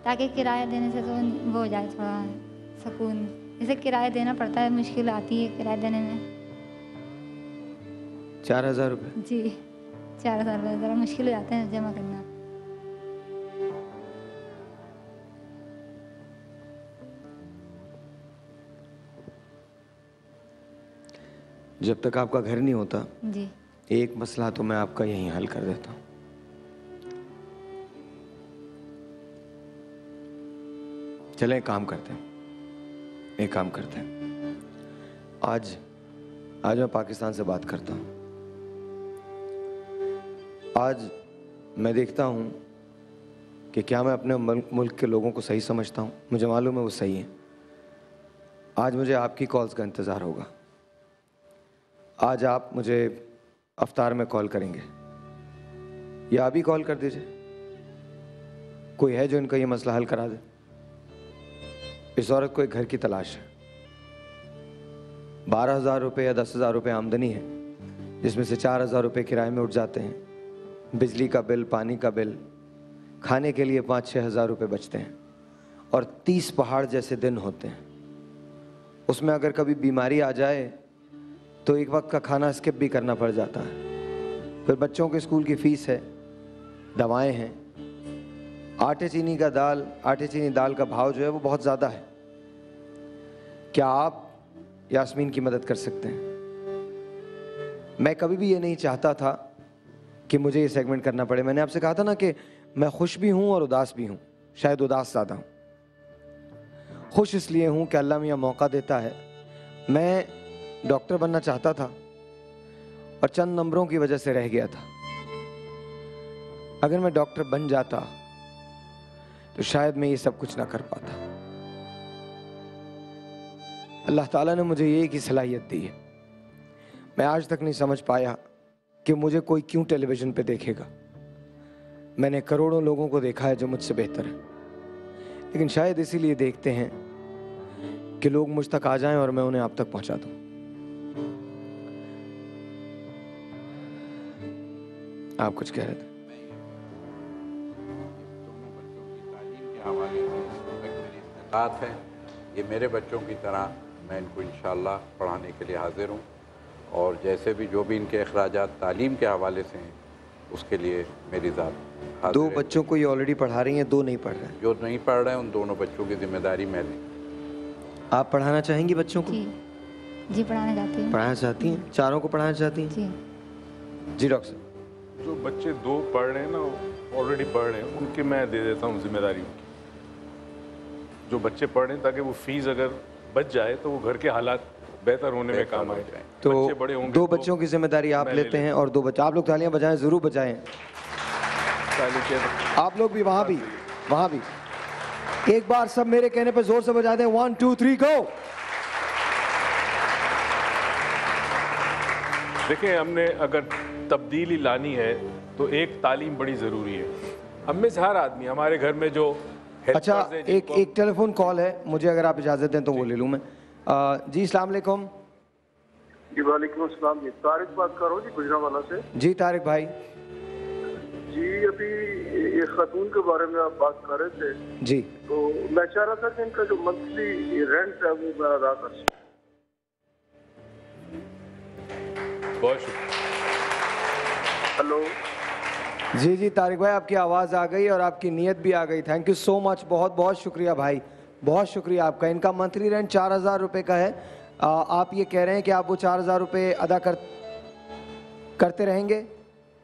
ताकि किराया देने से तो वो हो जाए, थोड़ा सुकून जैसे किराया देना पड़ता है, मुश्किल आती है किराया देने में। 4000 रुपये? जी 4000 रुपये ज़रा मुश्किल हो जाते हैं जमा करना। जब तक आपका घर नहीं होता जी एक मसला तो मैं आपका यहीं हल कर देता हूँ। चलें एक काम करते हैं, आज मैं पाकिस्तान से बात करता हूँ। आज मैं देखता हूँ कि क्या मैं अपने मुल्क के लोगों को सही समझता हूँ। मुझे मालूम है वो सही है। आज मुझे आपकी कॉल्स का इंतज़ार होगा। आज आप मुझे अफ्तार में कॉल करेंगे या अभी कॉल कर दीजिए। कोई है जो इनका ये मसला हल करा दे। इस औरत को एक घर की तलाश है। 12,000 रुपये या 10,000 रुपये आमदनी है, जिसमें से 4,000 रुपये किराए में उठ जाते हैं। बिजली का बिल, पानी का बिल, खाने के लिए 5-6 हज़ार रुपये बचते हैं और 30 पहाड़ जैसे दिन होते हैं। उसमें अगर कभी बीमारी आ जाए तो एक वक्त का खाना स्किप भी करना पड़ जाता है। फिर बच्चों के स्कूल की फ़ीस है, दवाएं हैं, आटे चीनी दाल का भाव जो है वो बहुत ज़्यादा है। क्या आप यास्मीन की मदद कर सकते हैं? मैं कभी भी ये नहीं चाहता था कि मुझे ये सेगमेंट करना पड़े। मैंने आपसे कहा था ना कि मैं खुश भी हूँ और उदास भी हूँ। शायद उदास ज़्यादा हूँ। खुश इसलिए हूँ कि अल्लाह मियाँ मौका देता है। मैं डॉक्टर बनना चाहता था और चंद नंबरों की वजह से रह गया था। अगर मैं डॉक्टर बन जाता तो शायद मैं ये सब कुछ ना कर पाता। अल्लाह ताला ने मुझे ये की सलाहियत दी है। मैं आज तक नहीं समझ पाया कि मुझे कोई क्यों टेलीविज़न पे देखेगा। मैंने करोड़ों लोगों को देखा है जो मुझसे बेहतर है, लेकिन शायद इसीलिए देखते हैं कि लोग मुझ तक आ जाएं और मैं उन्हें आप तक पहुंचा दूं। आप कुछ कह रहे थे? बात है ये मेरे बच्चों की तरह मैं इनको इंशाअल्लाह पढ़ाने के लिए हाजिर हूँ, और जैसे भी जो भी इनके अखराजात तालीम के हवाले से हैं उसके लिए मेरी ज़ात। 2 बच्चों को ये ऑलरेडी पढ़ा रही हैं, 2 नहीं पढ़ रहे हैं। जो नहीं पढ़ रहे हैं उन दोनों बच्चों की जिम्मेदारी मैं ली। आप पढ़ाना चाहेंगी बच्चों को? जी पढ़ाना चाहती हूँ। पढ़ाना चाहती हैं? चारों को पढ़ाना चाहती हैं? जी डॉक्टर साहब। जो बच्चे 2 पढ़ रहे हैं ना, ऑलरेडी पढ़ रहे हैं, उनकी मैं दे देता हूँ जिम्मेदारी। जो बच्चे पढ़ रहे हैं ताकि वो फीस अगर बच जाए तो वो घर के हालात बेहतर होने में काम आ जाए। तो बच्चे बड़े होंगे 2 बच्चों की जिम्मेदारी आप लेते हैं और 2 बच्चे। आप लोग तालियां बजाएं, जरूर बजाएं। आप लोग भी वहां भी एक बार सब मेरे कहने पर जोर से बजा दें। 1 2 3 गो। देखिए, हमने अगर तब्दीली लानी है तो एक तालीम बड़ी ज़रूरी है। हम में से हर आदमी, हमारे घर में जो अच्छा एक टेलीफोन कॉल है, मुझे अगर आप इजाज़त दें तो वो ले लूँ मैं। जी अस्सलाम वालेकुम। जी वालेकुम अस्सलाम। जी तारिक बात कर रहा हूँ जी, गुजरांवाला से। जी तारिक भाई। जी अभी एक खातून के बारे में आप बात कर रहे थे जी, तो मैं चाह रहा था कि इनका जो मंथली रेंट है वो मैं अदा कर सकूँ। बहुत शुक्रिया। हेलो जी तारिक भाई, आपकी आवाज़ आ गई और आपकी नीयत भी आ गई। थैंक यू सो मच, बहुत बहुत शुक्रिया भाई, बहुत शुक्रिया आपका। इनका मंथली रेंट 4,000 रुपये का है। आप ये कह रहे हैं कि आप वो 4,000 रुपये अदा करते रहेंगे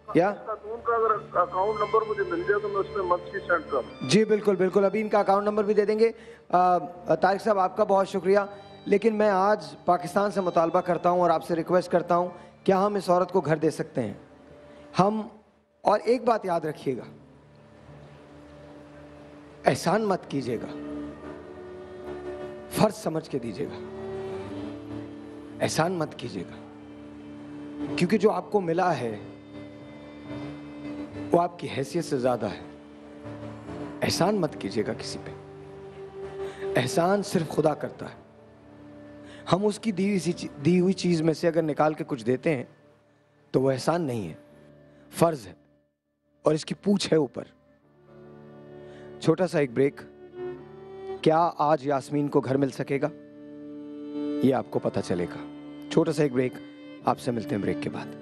या? खातून का अगर अकाउंट नंबर मुझे मिल जाए तो मैं उसमें मंथली सेंड करूँ। जी बिल्कुल बिल्कुल, अभी इनका अकाउंट नंबर भी दे देंगे। तारिक साहब आपका बहुत शुक्रिया। लेकिन मैं आज पाकिस्तान से मुतालबा करता हूँ और आपसे रिक्वेस्ट करता हूँ, क्या हम इस औरत को घर दे सकते हैं? हम, और एक बात याद रखिएगा, एहसान मत कीजिएगा, फर्ज समझ के दीजिएगा। एहसान मत कीजिएगा, क्योंकि जो आपको मिला है वो आपकी हैसियत से ज्यादा है। एहसान मत कीजिएगा किसी पे। एहसान सिर्फ खुदा करता है। हम उसकी दी हुई चीज में से अगर निकाल के कुछ देते हैं तो वो एहसान नहीं है, फर्ज है, और इसकी पूछ है ऊपर। छोटा सा एक ब्रेक। क्या आज यास्मीन को घर मिल सकेगा? ये आपको पता चलेगा। छोटा सा एक ब्रेक, आपसे मिलते हैं ब्रेक के बाद।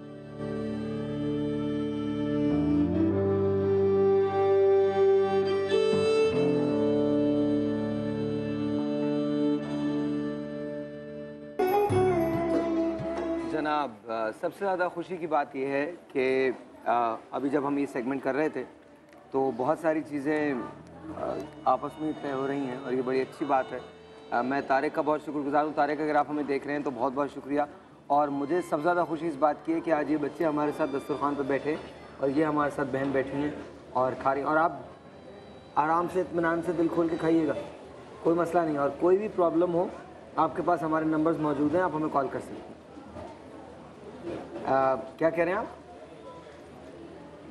जनाब, सबसे ज़्यादा खुशी की बात यह है कि अभी जब हम ये सेगमेंट कर रहे थे तो बहुत सारी चीज़ें आपस में तय हो रही हैं और ये बड़ी अच्छी बात है। मैं तारिक का बहुत शुक्रगुजार हूँ। तारिक, अगर आप हमें देख रहे हैं तो बहुत बहुत शुक्रिया। और मुझे सबसे ज़्यादा खुशी इस बात की है कि आज ये बच्चे हमारे साथ दस्तरखान पर बैठे और ये हमारे साथ बहन बैठी हैं और खा रही हैं। और आप आराम से इत्मीनान से दिल खोल के खाइएगा, कोई मसला नहीं। और कोई भी प्रॉब्लम हो, आपके पास हमारे नंबर्स मौजूद हैं, आप हमें कॉल कर सकते हैं। क्या कह रहे हैं आप?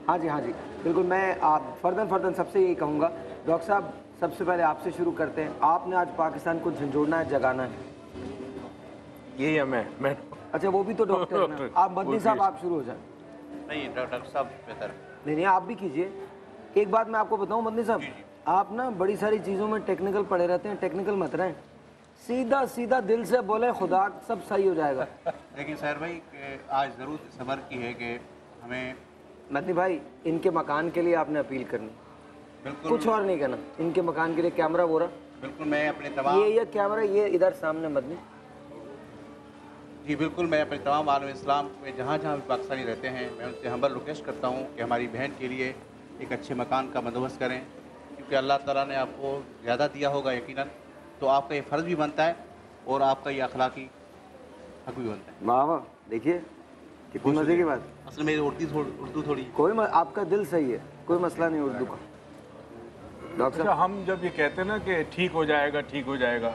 हाँ जी, बिल्कुल। मैं आप फर्दन सबसे यही कहूँगा। डॉक्टर साहब, सबसे पहले आपसे शुरू करते हैं। आपने आज पाकिस्तान को झंझोड़ना है, जगाना है। यही है मैं अच्छा, वो भी तो डॉक्टर है ना। आप मदनी साहब, आप शुरू हो जाए। नहीं, डॉक्टर साहब बेहतर। नहीं, आप भी कीजिए। एक बात मैं आपको बताऊँ मदनी साहब, आप ना बड़ी सारी चीज़ों में टेक्निकल पड़े रहते हैं। टेक्निकल मत रहें, सीधा सीधा दिल से बोले, खुदा सब सही हो जाएगा। लेकिन सर भाई, आज ज़रूरत सब्र की है कि हमें मदनी भाई, इनके मकान के लिए आपने अपील करनी, बिल्कुल कुछ और नहीं करना। इनके मकान के लिए कैमरा बोला, बिल्कुल मैं अपने तमाम ये कैमरा ये इधर सामने मदनी जी, बिल्कुल मैं अपने तमाम आलम इस्लाम में जहाँ जहाँ भी पाकिस्तानी रहते हैं, मैं उनसे हम्बल रिक्वेस्ट करता हूँ कि हमारी बहन के लिए एक अच्छे मकान का बंदोबस्त करें, क्योंकि अल्लाह ताला ने आपको ज़्यादा दिया होगा यकीनन, तो आपका ये फ़र्ज़ भी बनता है और आपका ये अखलाकी हक भी बनता है। वाह वाह, देखिए कितनी मज़े की बात। असल में उर्दू थोड़ी कोई आपका दिल सही है, कोई मसला नहीं उर्दू का। डॉक्टर अच्छा, हम जब ये कहते हैं ना कि ठीक हो जाएगा, ठीक हो जाएगा,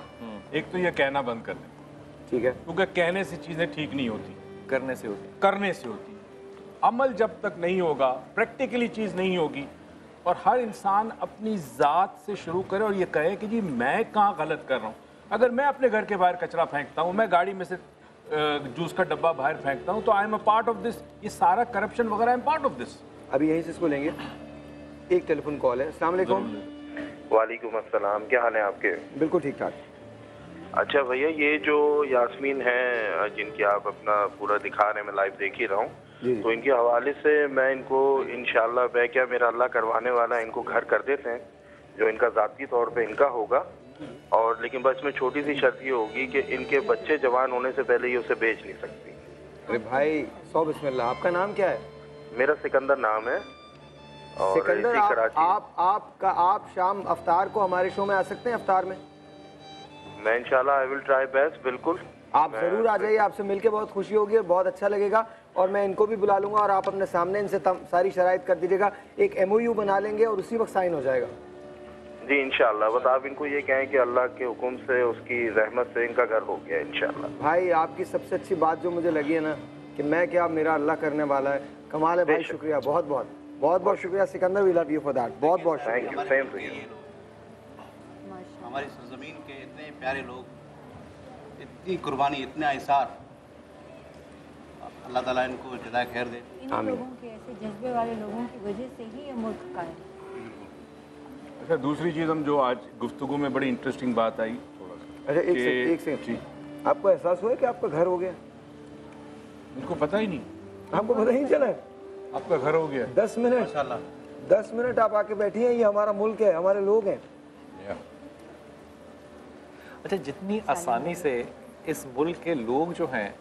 एक तो ये कहना बंद कर दें, ठीक है, क्योंकि कहने से चीज़ें ठीक नहीं होती, करने से होती, करने से होती। अमल जब तक नहीं होगा, प्रैक्टिकली चीज़ नहीं होगी। और हर इंसान अपनी ज़ात से शुरू करे और ये कहे कि जी मैं कहाँ गलत कर रहा हूँ। अगर मैं अपने घर के बाहर कचरा फेंकता हूँ, मैं गाड़ी में से जूस का डब्बा बाहर फेंकता हूँ, तो I am a part of this. ये सारा करप्शन वगैरह I am part of this. अभी यहीं से इसको लेंगे। एक टेलीफोन कॉल है। अस्सलाम वालेकुम। वालेकुम अस्सलाम, क्या हाल है आपके? बिल्कुल ठीक ठाक। अच्छा भैया, ये जो यास्मीन है जिनकी आप अपना पूरा दिखा रहे हैं, मैं लाइव देख ही रहा हूँ, तो इनके हवाले से मैं इनको इंशाल्लाह, मैं क्या मेरा अल्लाह करवाने वाला है, इनको घर कर देते हैं जो इनका ज़ाती तौर पे इनका होगा। और लेकिन बस में छोटी सी शर्त ये होगी कि इनके बच्चे जवान होने से पहले ये उसे बेच नहीं सकती। अरे भाई, सौ बिस्मिल्लाह। आपका नाम क्या है? मेरा सिकंदर नाम है। और सिकंदर, आप शाम अफ्तार को हमारे शो में आ सकते हैं? अफ्तार में मैं इंशाल्लाह आई विल ट्राई बेस्ट। बिल्कुल, आप जरूर आ जाइए। आपसे मिलके बहुत खुशी होगी और बहुत अच्छा लगेगा। और मैं इनको भी बुला लूंगा और आप अपने सामने इनसे सारी शराइत कर दीजिएगा। एक MOU बना लेंगे और उसी वक्त साइन हो जाएगा। जी इंशाल्लाह। बस आप इनको ये कहें कि अल्लाह के हुक्म से, उसकी रहमत से इनका घर हो गया इंशाल्लाह। भाई, आपकी सबसे अच्छी बात जो मुझे लगी है ना, कि मैं क्या, मेरा अल्लाह करने वाला है। कमाल है भाई, शुक्रिया, बहुत बहुत शुक्रिया Sikandar. We love you for that. बहुत बहुत शुक्रिया। हमारी सरजमीन के इतने प्यारे लोग, इतनी कुर्बानी, इतने आसार, अल्लाह ताला इनको जज़ाए खैर दे। इन लोगों के ऐसे जज्बे वाले लोगों की वजह से ही ये मुल्क का है। अच्छा, दूसरी चीज़ हम जो आज गुफ्तगू में बड़ी इंटरेस्टिंग बात आई, अच्छा एक सेकंड, आपको एहसास हुआ कि आपका घर हो गया? इनको पता ही नहीं, हमको पता ही नहीं चला आपका घर हो गया। 10 मिनट आप आके बैठी हैं। ये हमारा मुल्क है, हमारे लोग हैं। अच्छा, जितनी आसानी से इस मुल्क के लोग जो हैं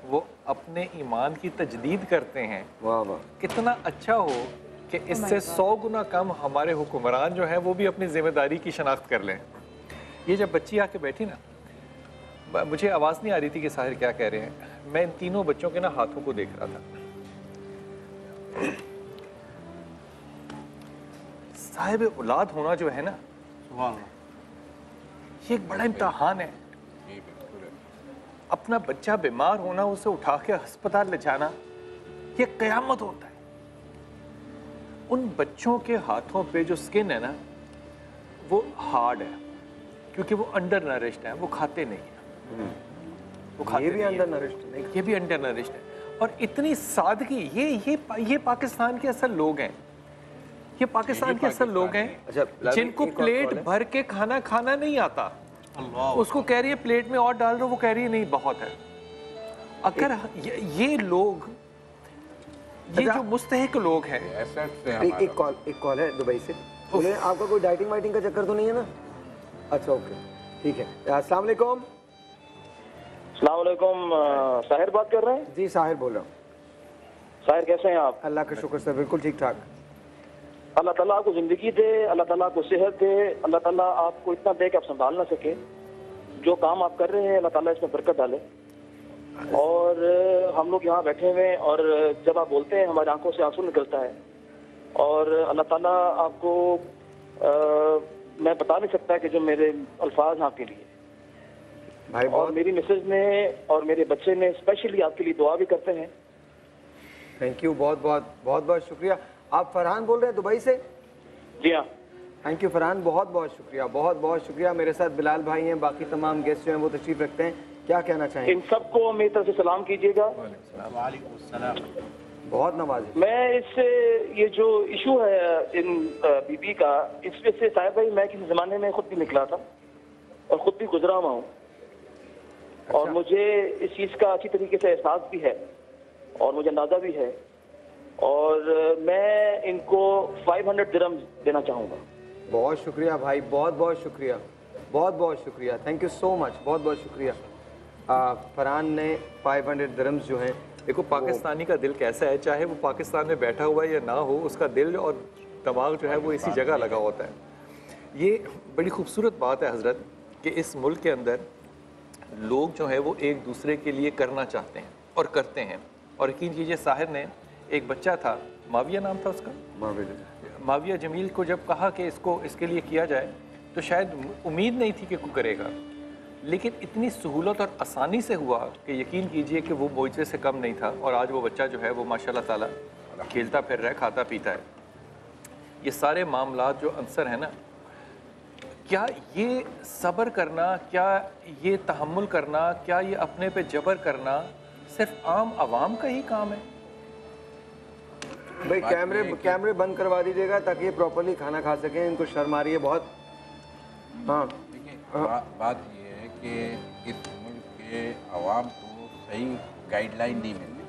वो अपने ईमान की तजदीद करते हैं, वाह वाह, कितना अच्छा हो कि इससे 100 गुना कम हमारे हुक्मरान जो हैं वो भी अपनी जिम्मेदारी की शनाख्त कर लें। ये जब बच्ची आके बैठी ना, मुझे आवाज़ नहीं आ रही थी कि साहिर क्या कह रहे हैं। मैं इन तीनों बच्चों के ना हाथों को देख रहा था। साहिब औलाद होना जो है ना, ये एक बड़ा इम्तहान है। अपना बच्चा बीमार होना, उसे उठा के अस्पताल ले जाना, ये क़यामत होता है। उन बच्चों के हाथों पे जो स्किन है ना, वो हार्ड है, क्योंकि वो अंडर नरिश्ड है, वो खाते नहीं है। वो खाते ये भी अंडर नरिश्ड नहीं, ये भी अंडर नरिश्ड है। और इतनी सादगी, ये पाकिस्तान के असल लोग हैं। ये पाकिस्तान के असल लोग हैं जिनको प्लेट भर के खाना खाना नहीं आता। उसको कह रही है प्लेट में और डाल दो, वो कह रही है नहीं बहुत है। अगर ये लोग, ये जो मुस्तहिक लोग हैं, एक कॉल है दुबई से। बोले आपका कोई डाइटिंग वाइटिंग का चक्कर तो नहीं है ना? अच्छा ओके ठीक है। अस्सलाम वालेकुम। अस्सलाम वालेकुम, साहिर बात कर रहे हैं? जी साहिर बोल रहा हूँ। साहिर कैसे हैं आप? अल्लाह का शुक्र सर, बिल्कुल ठीक ठाक। अल्लाह ताला आपको ज़िंदगी दे, अल्लाह ताला आपको सेहत दे, अल्लाह ताला आपको इतना दे कि आप संभाल ना सके। जो काम आप कर रहे हैं अल्लाह ताला इसमें बरकत डाले। और हम लोग यहाँ बैठे हुए हैं और जब आप बोलते हैं हमारी आंखों से आंसू निकलता है। और अल्लाह ताला आपको मैं बता नहीं सकता कि जो मेरे अल्फाज हैं आपके लिए भाई। और मेरी मिसेज ने और मेरे बच्चे ने स्पेशली आपके लिए दुआ भी करते हैं। थैंक यू, बहुत बहुत शुक्रिया। आप फरहान बोल रहे हैं दुबई से? जी हाँ। थैंक यू फरहान, बहुत बहुत शुक्रिया, बहुत बहुत शुक्रिया। मेरे साथ बिलाल भाई हैं, बाकी तमाम गेस्ट जो हैं वो तशरीफ रखते हैं। क्या कहना चाहेंगे? इन सबको मेरी तरफ से सलाम कीजिएगा। बहुत नवाज़। मैं इससे ये जो इशू है इन बीबी का, इस पे से साहिब भाई मैं किसी ज़माने में खुद भी निकला था और खुद भी गुजरा हुआ हूँ। और मुझे इस चीज़ का अच्छी तरीके से एहसास भी है और मुझे अंदाज़ा भी है। और मैं इनको 500 दिरहम देना चाहूँगा। बहुत शुक्रिया भाई, बहुत बहुत शुक्रिया, बहुत बहुत शुक्रिया। थैंक यू सो मच, बहुत बहुत शुक्रिया। फरहान ने 500 दिरहम्स जो हैं। देखो पाकिस्तानी का दिल कैसा है, चाहे वो पाकिस्तान में बैठा हुआ है या ना हो, उसका दिल और दिमाग जो है वो इसी जगह लगा होता है। ये बड़ी खूबसूरत बात है हज़रत कि इस मुल्क के अंदर लोग जो है वो एक दूसरे के लिए करना चाहते हैं और करते हैं। और यकीन कीजिए साहिर ने, एक बच्चा था माविया नाम था उसका, माविया जमील को जब कहा कि इसके लिए किया जाए तो शायद उम्मीद नहीं थी कि कोई करेगा, लेकिन इतनी सहूलत और आसानी से हुआ कि यकीन कीजिए कि वो मोइज़े से कम नहीं था। और आज वो बच्चा जो है वो माशाल्लाह ताला खेलता फिर रहा है, खाता पीता है। ये सारे मामलात जो अंसर है ना, क्या ये सब्र करना, क्या ये तहम्मुल करना, क्या ये अपने पे जबर करना सिर्फ आम आवाम का ही काम है? भाई कैमरे बंद करवा दीजिएगा ताकि ये प्रॉपर्ली खाना खा सकें। इनको शर्म आ रही है बहुत। हाँ बात ये है कि इस मुल्क के अवाम को सही गाइडलाइन नहीं मिलती,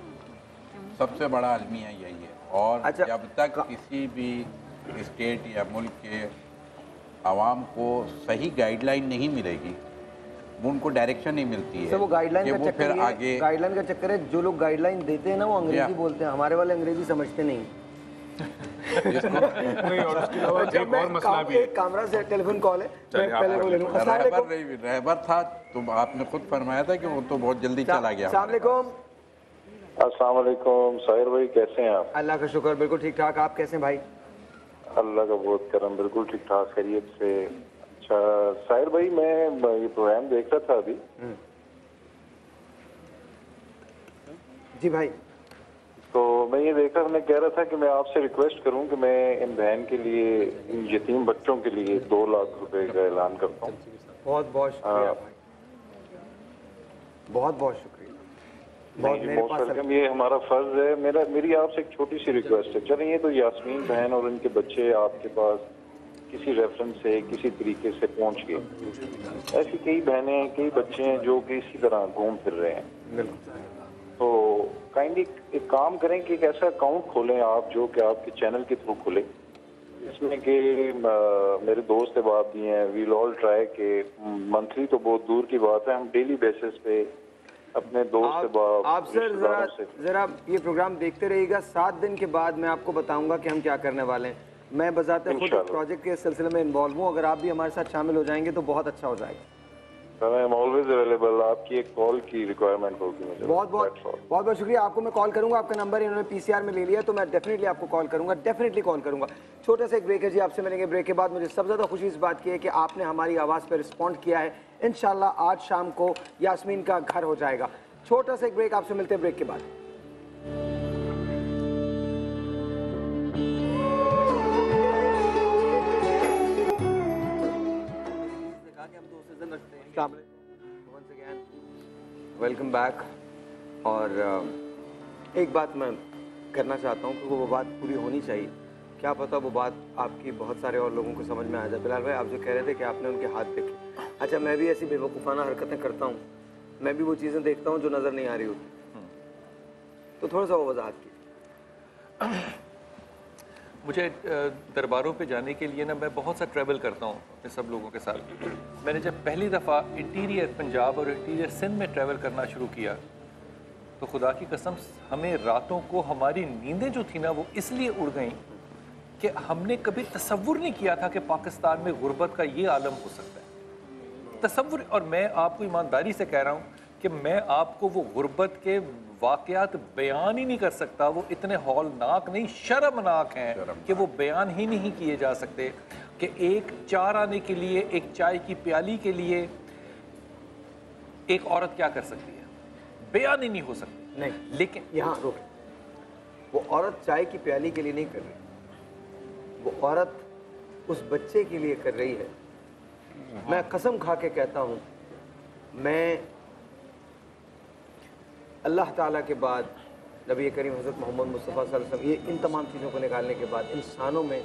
सबसे बड़ा अलमिया यही है। और जब तक किसी भी स्टेट या मुल्क के अवाम को सही गाइडलाइन नहीं मिलेगी, उनको डायरेक्शन नहीं मिलती है। तो वो गाइडलाइन का चक्कर है, आगे गाइडलाइन का चक्कर है। जो लोग गाइडलाइन देते हैं ना वो अंग्रेजी बोलते हैं, हमारे वाले अंग्रेजी समझते नहीं। नहीं, और उसके अलावा एक और मसला भी है। कैमरा से टेलीफोन कॉल है, पहले बोले लूं। रहबर था तो आपने खुद फरमाया था कि वो तो बहुत जल्दी चला गया। अस्सलाम वालेकुम। अस्सलाम वालेकुम। साहिर भाई कैसे हैं आप? अल्लाह का शुक्र, बिल्कुल ठीक ठाक। आप कैसे हैं भाई? अल्लाह का बहुत करम, बिल्कुल ठीक ठाक, खैरियत से। अच्छा साहिर भाई, मैं ये प्रोग्राम देख रहा था अभी। जी भाई। तो मैं ये देख रहा था, मैं कह रहा था कि मैं आपसे रिक्वेस्ट करूं कि मैं इन बहन के लिए, इन यतीम बच्चों के लिए 2 लाख रुपए का ऐलान करता हूँ। बहुत बहुत शुक्रिया भाई, बहुत बहुत शुक्रिया। ये हमारा फर्ज है। मेरी आपसे एक छोटी सी रिक्वेस्ट है। चलें, ये तो यास्मीन बहन और इनके बच्चे आपके पास किसी रेफरेंस से, किसी तरीके से पहुंच गए। ऐसी कई बहनें हैं, कई बच्चे हैं जो कि इसी तरह घूम फिर रहे हैं। तो काइंडली एक काम करें कि एक ऐसा अकाउंट खोलें आप, जो कि आपके चैनल के थ्रू खुले, इसमें कि मेरे दोस्त बाप भी हैं। वील ऑल ट्राई के मंथली तो बहुत दूर की बात है, हम डेली बेसिस पे अपने दोस्त आप सर जरा ये प्रोग्राम देखते रहिएगा। 7 दिन के बाद मैं आपको बताऊंगा कि हम क्या करने वाले हैं। मैं बजाते खुद प्रोजेक्ट के सिलसिले में इन्वॉल्व हूँ। अगर आप भी हमारे साथ शामिल हो जाएंगे तो बहुत अच्छा हो जाएगा। I am always available. आपकी एक कॉल की रिक्वायरमेंट होगी मुझे। बहुत बहुत शुक्रिया। आपको मैं कॉल करूंगा, आपका नंबर इन्होंने पीसीआर में ले लिया तो मैं डेफिनेटली आपको कॉल करूंगा, डेफिनेटली कॉल करूंगा। छोटा सा एक ब्रेक है जी, आपसे मिलेंगे ब्रेक के बाद। मुझे सबसे ज़्यादा खुशी इस बात की है कि आपने हमारी आवाज़ पर रिस्पॉन्ड किया है। इंशाल्लाह आज शाम को यास्मीन का घर हो जाएगा। छोटा सा एक ब्रेक, आपसे मिलते हैं ब्रेक के बाद। Welcome back. और एक बात मैं करना चाहता हूँ कि वो बात पूरी होनी चाहिए। क्या पता वो बात आपकी बहुत सारे और लोगों को समझ में आ जाए। बिलाल भाई, आप जो कह रहे थे कि आपने उनके हाथ देखे, اچھا میں بھی ایسی بیوقوفانہ حرکتیں کرتا ہوں, میں بھی وہ چیزیں دیکھتا ہوں جو نظر نہیں آ رہی ہوتی, تو تھوڑا سا وہ وضاحت کی. مجھے درباروں پہ جانے کے لیے نا میں بہت سا ٹریول کرتا ہوں اپنے سب لوگوں کے ساتھ. میں نے جب پہلی دفعہ انٹیریئر پنجاب اور انٹیریئر سندھ میں ٹریول کرنا شروع کیا تو خدا کی قسم ہمیں راتوں کو ہماری نیندیں جو تھیں نا وہ اس لیے اڑ گئیں کہ ہم نے کبھی تصور نہیں کیا تھا کہ پاکستان میں غربت کا یہ عالم ہو سکتا ہے. تصور, اور میں آپ کو ایمانداری سے کہہ رہا ہوں کہ میں آپ کو وہ غربت کے واقعات بیان ہی نہیں کر سکتا, وہ اتنے ہولناک نہیں, شرمناک ہیں کہ وہ بیان ہی نہیں کیے جا سکتے. کہ ایک چار آنے کے لیے, ایک چائے کی پیالی کے لیے ایک عورت کیا کر سکتی ہے, بیان ہی نہیں ہو سکتی. نہیں, لیکن یہاں روک, وہ عورت چائے کی پیالی کے لیے نہیں کر رہی, وہ عورت اس بچے کے لیے کر رہی ہے. میں قسم کھا کے کہتا ہوں, میں اللہ تعالیٰ کے بعد, نبی کریم حضرت محمد مصطفیٰ صلی اللہ علیہ وسلم, یہ ان تمام چیزوں کو نکالنے کے بعد انسانوں میں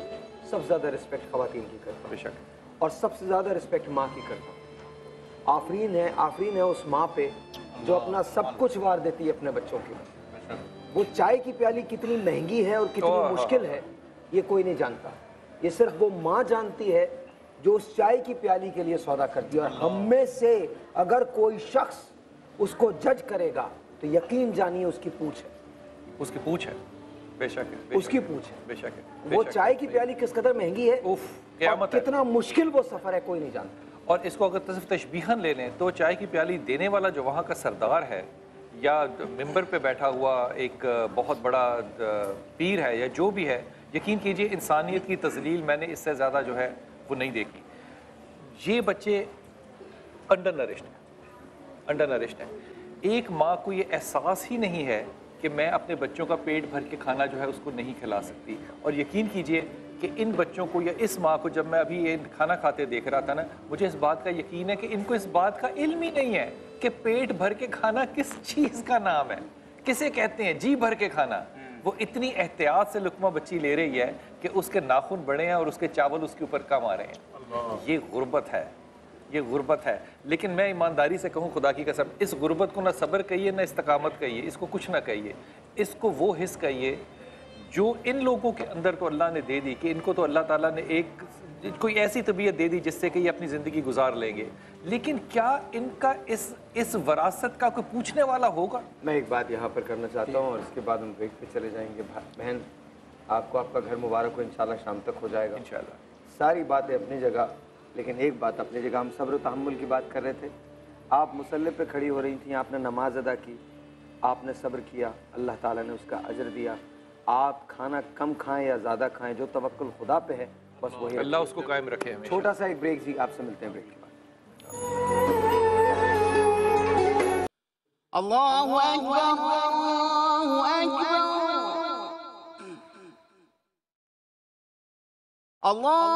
سب سے زیادہ رسپیکٹ خواتین کی کرتا ہوں. بے شک. اور سب سے زیادہ رسپیکٹ ماں کی کرتا ہوں. آفرین ہے اس ماں پہ جو اپنا سب کچھ وار دیتی ہے اپنے بچوں کے لیے. وہ چائے کی پیالی کتنی مہنگی ہے اور کتنی مشکل ہے یہ کوئی نہیں جانتا, یہ صرف وہ ماں جانتی ہے جو اس چائے کی پیالی کے لیے سودا کرتی ہے. اور ہم میں سے اگر کوئی شخص اس کو جج کرے گا تو یقین جانیے اس کی پوچھ ہے. اس کی پوچھ ہے, بے شک ہے, اس کی پوچھ ہے, بے شک ہے. وہ چائے کی پیالی کس قدر مہنگی ہے اور کتنا مشکل وہ سفر ہے کوئی نہیں جانتا. اور اس کو اگر صرف تشبیہاً لے لیں تو چائے کی پیالی دینے والا جو وہاں کا سردار ہے یا ممبر پہ بیٹھا ہوا ایک بہت بڑا پیر ہے یا جو بھی ہے, یقین کیجئے انسانیت کی تذلیل میں نے اس سے زیادہ جو ہے وہ نہیں دیکھی. یہ بچے انڈر نرشڈ ہیں. ایک ماں کو یہ احساس ہی نہیں ہے کہ میں اپنے بچوں کا پیٹ بھر کے کھانا جو ہے اس کو نہیں کھلا سکتی. اور یقین کیجئے کہ ان بچوں کو یا اس ماں کو جب میں ابھی یہ کھانا کھاتے دیکھ رہا تھا نا, مجھے اس بات کا یقین ہے کہ ان کو اس بات کا علم ہی نہیں ہے کہ پیٹ بھر کے کھانا کس چیز کا نام ہے, کسے کہتے ہیں جی بھر کے کھانا. وہ اتنی احتیاط سے لقمہ بچی لے رہی ہے کہ اس کے ناخن بڑے ہیں اور اس کے چاول اس کے اوپر کم آ رہے ہیں. یہ غربت ہے, یہ غربت ہے. لیکن میں ایمانداری سے کہوں خدا کی قسم, اس غربت کو نہ صبر کہیے نہ استقامت کہیے, اس کو کچھ نہ کہیے, اس کو وہ حص کہیے جو ان لوگوں کے اندر تو اللہ نے دے دی کہ ان کو تو اللہ تعالیٰ نے ایک کوئی ایسی طبیعت دے دی جس سے کہ یہ اپنی زندگی گزار لیں گے. لیکن کیا ان کا اس وراثت کا کوئی پوچھنے والا ہوگا؟ میں ایک بات یہاں پر کرنا چاہتا ہوں اور اس کے بعد ہم بریک پہ چلے جائیں گے. بہن آپ کو آپ کا گھر مبارک ہو, انشاءاللہ شام تک ہو جائے گا انشاءاللہ. ساری باتیں اپنی جگہ, لیکن ایک بات اپنی جگہ, ہم صبر و تحمل کی بات کر رہے تھے. آپ مصلی پہ کھڑی ہو رہی تھیں, آپ نے نماز ادا کی, آپ نے صبر کیا, اللہ تعالیٰ نے اس کا اجر دیا. آپ کھانا کم کھائیں یا زیادہ کھائیں, جو توکل خدا پہ ہے بس وہی اللہ اس کو قائم رکھے. چھوٹا سا ایک بریک جی, آپ سے ملتے ہیں بریک کے بعد. اللہ اکبر اللہ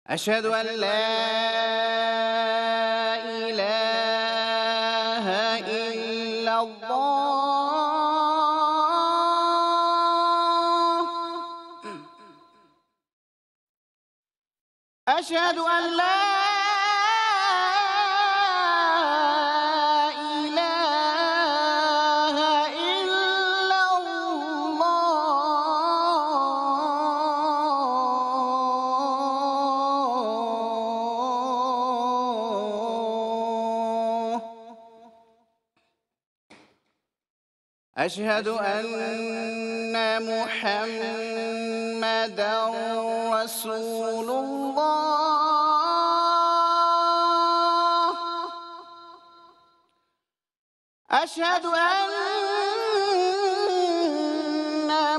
أشهد أن لا إله إلا الله أشهد أن لا أشهد أن محمدًا رسول الله أشهد أن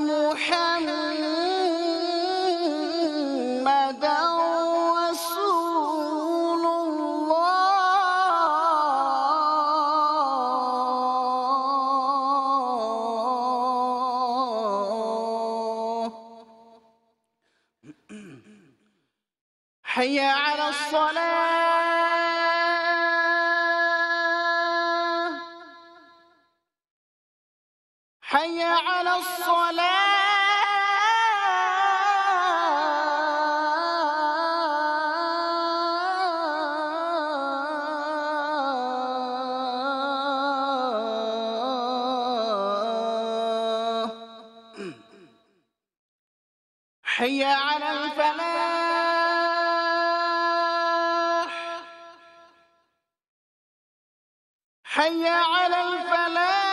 محمدًا رسول الله حي على الصلاة حي على الصلاة حي على الفلاح حي على الفلاح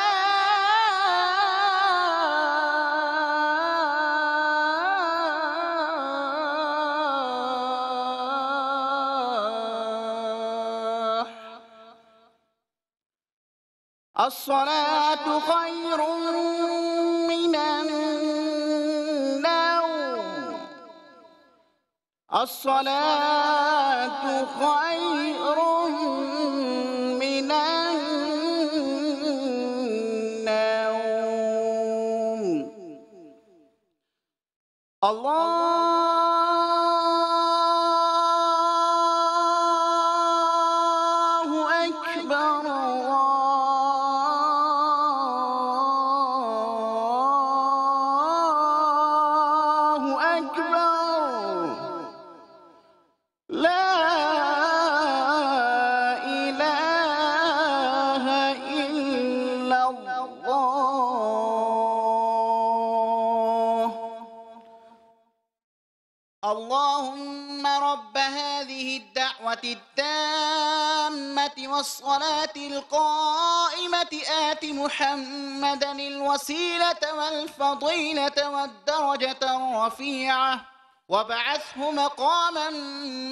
الصلاة خير من النوم الصلاة خير من النوم الله أكبر الله أكبر لا إله إلا الله اللهم رب هذه الدعوة التامة والصلاة القائمة آت محمدا الوسيلة والفضيلة والدرجة الرفيعة وابعثه مقاما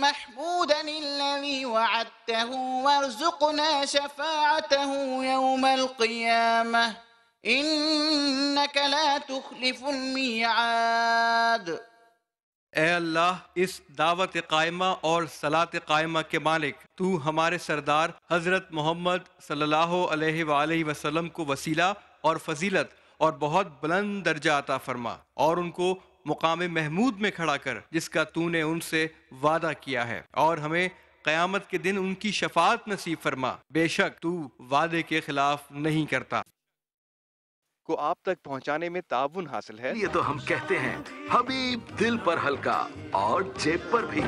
محمودا الذي وعدته وارزقنا شفاعته يوم القيامة إنك لا تخلف الميعاد اے اللہ اس دعوت قائمہ اور صلاۃ قائمہ کے مالک، تو ہمارے سردار حضرت محمد صلی اللہ علیہ وآلہ وسلم کو وسیلہ اور فضیلت اور بہت بلند درجہ عطا فرما، اور ان کو مقام محمود میں کھڑا کر جس کا تو نے ان سے وعدہ کیا ہے، اور ہمیں قیامت کے دن ان کی شفاعت نصیب فرما، بے شک تو وعدے کے خلاف نہیں کرتا۔ کو آپ تک پہنچانے میں تعاون حاصل ہے۔ یہ تو ہم کہتے ہیں حبیب دل پر ہلکا اور جیب پر بھی۔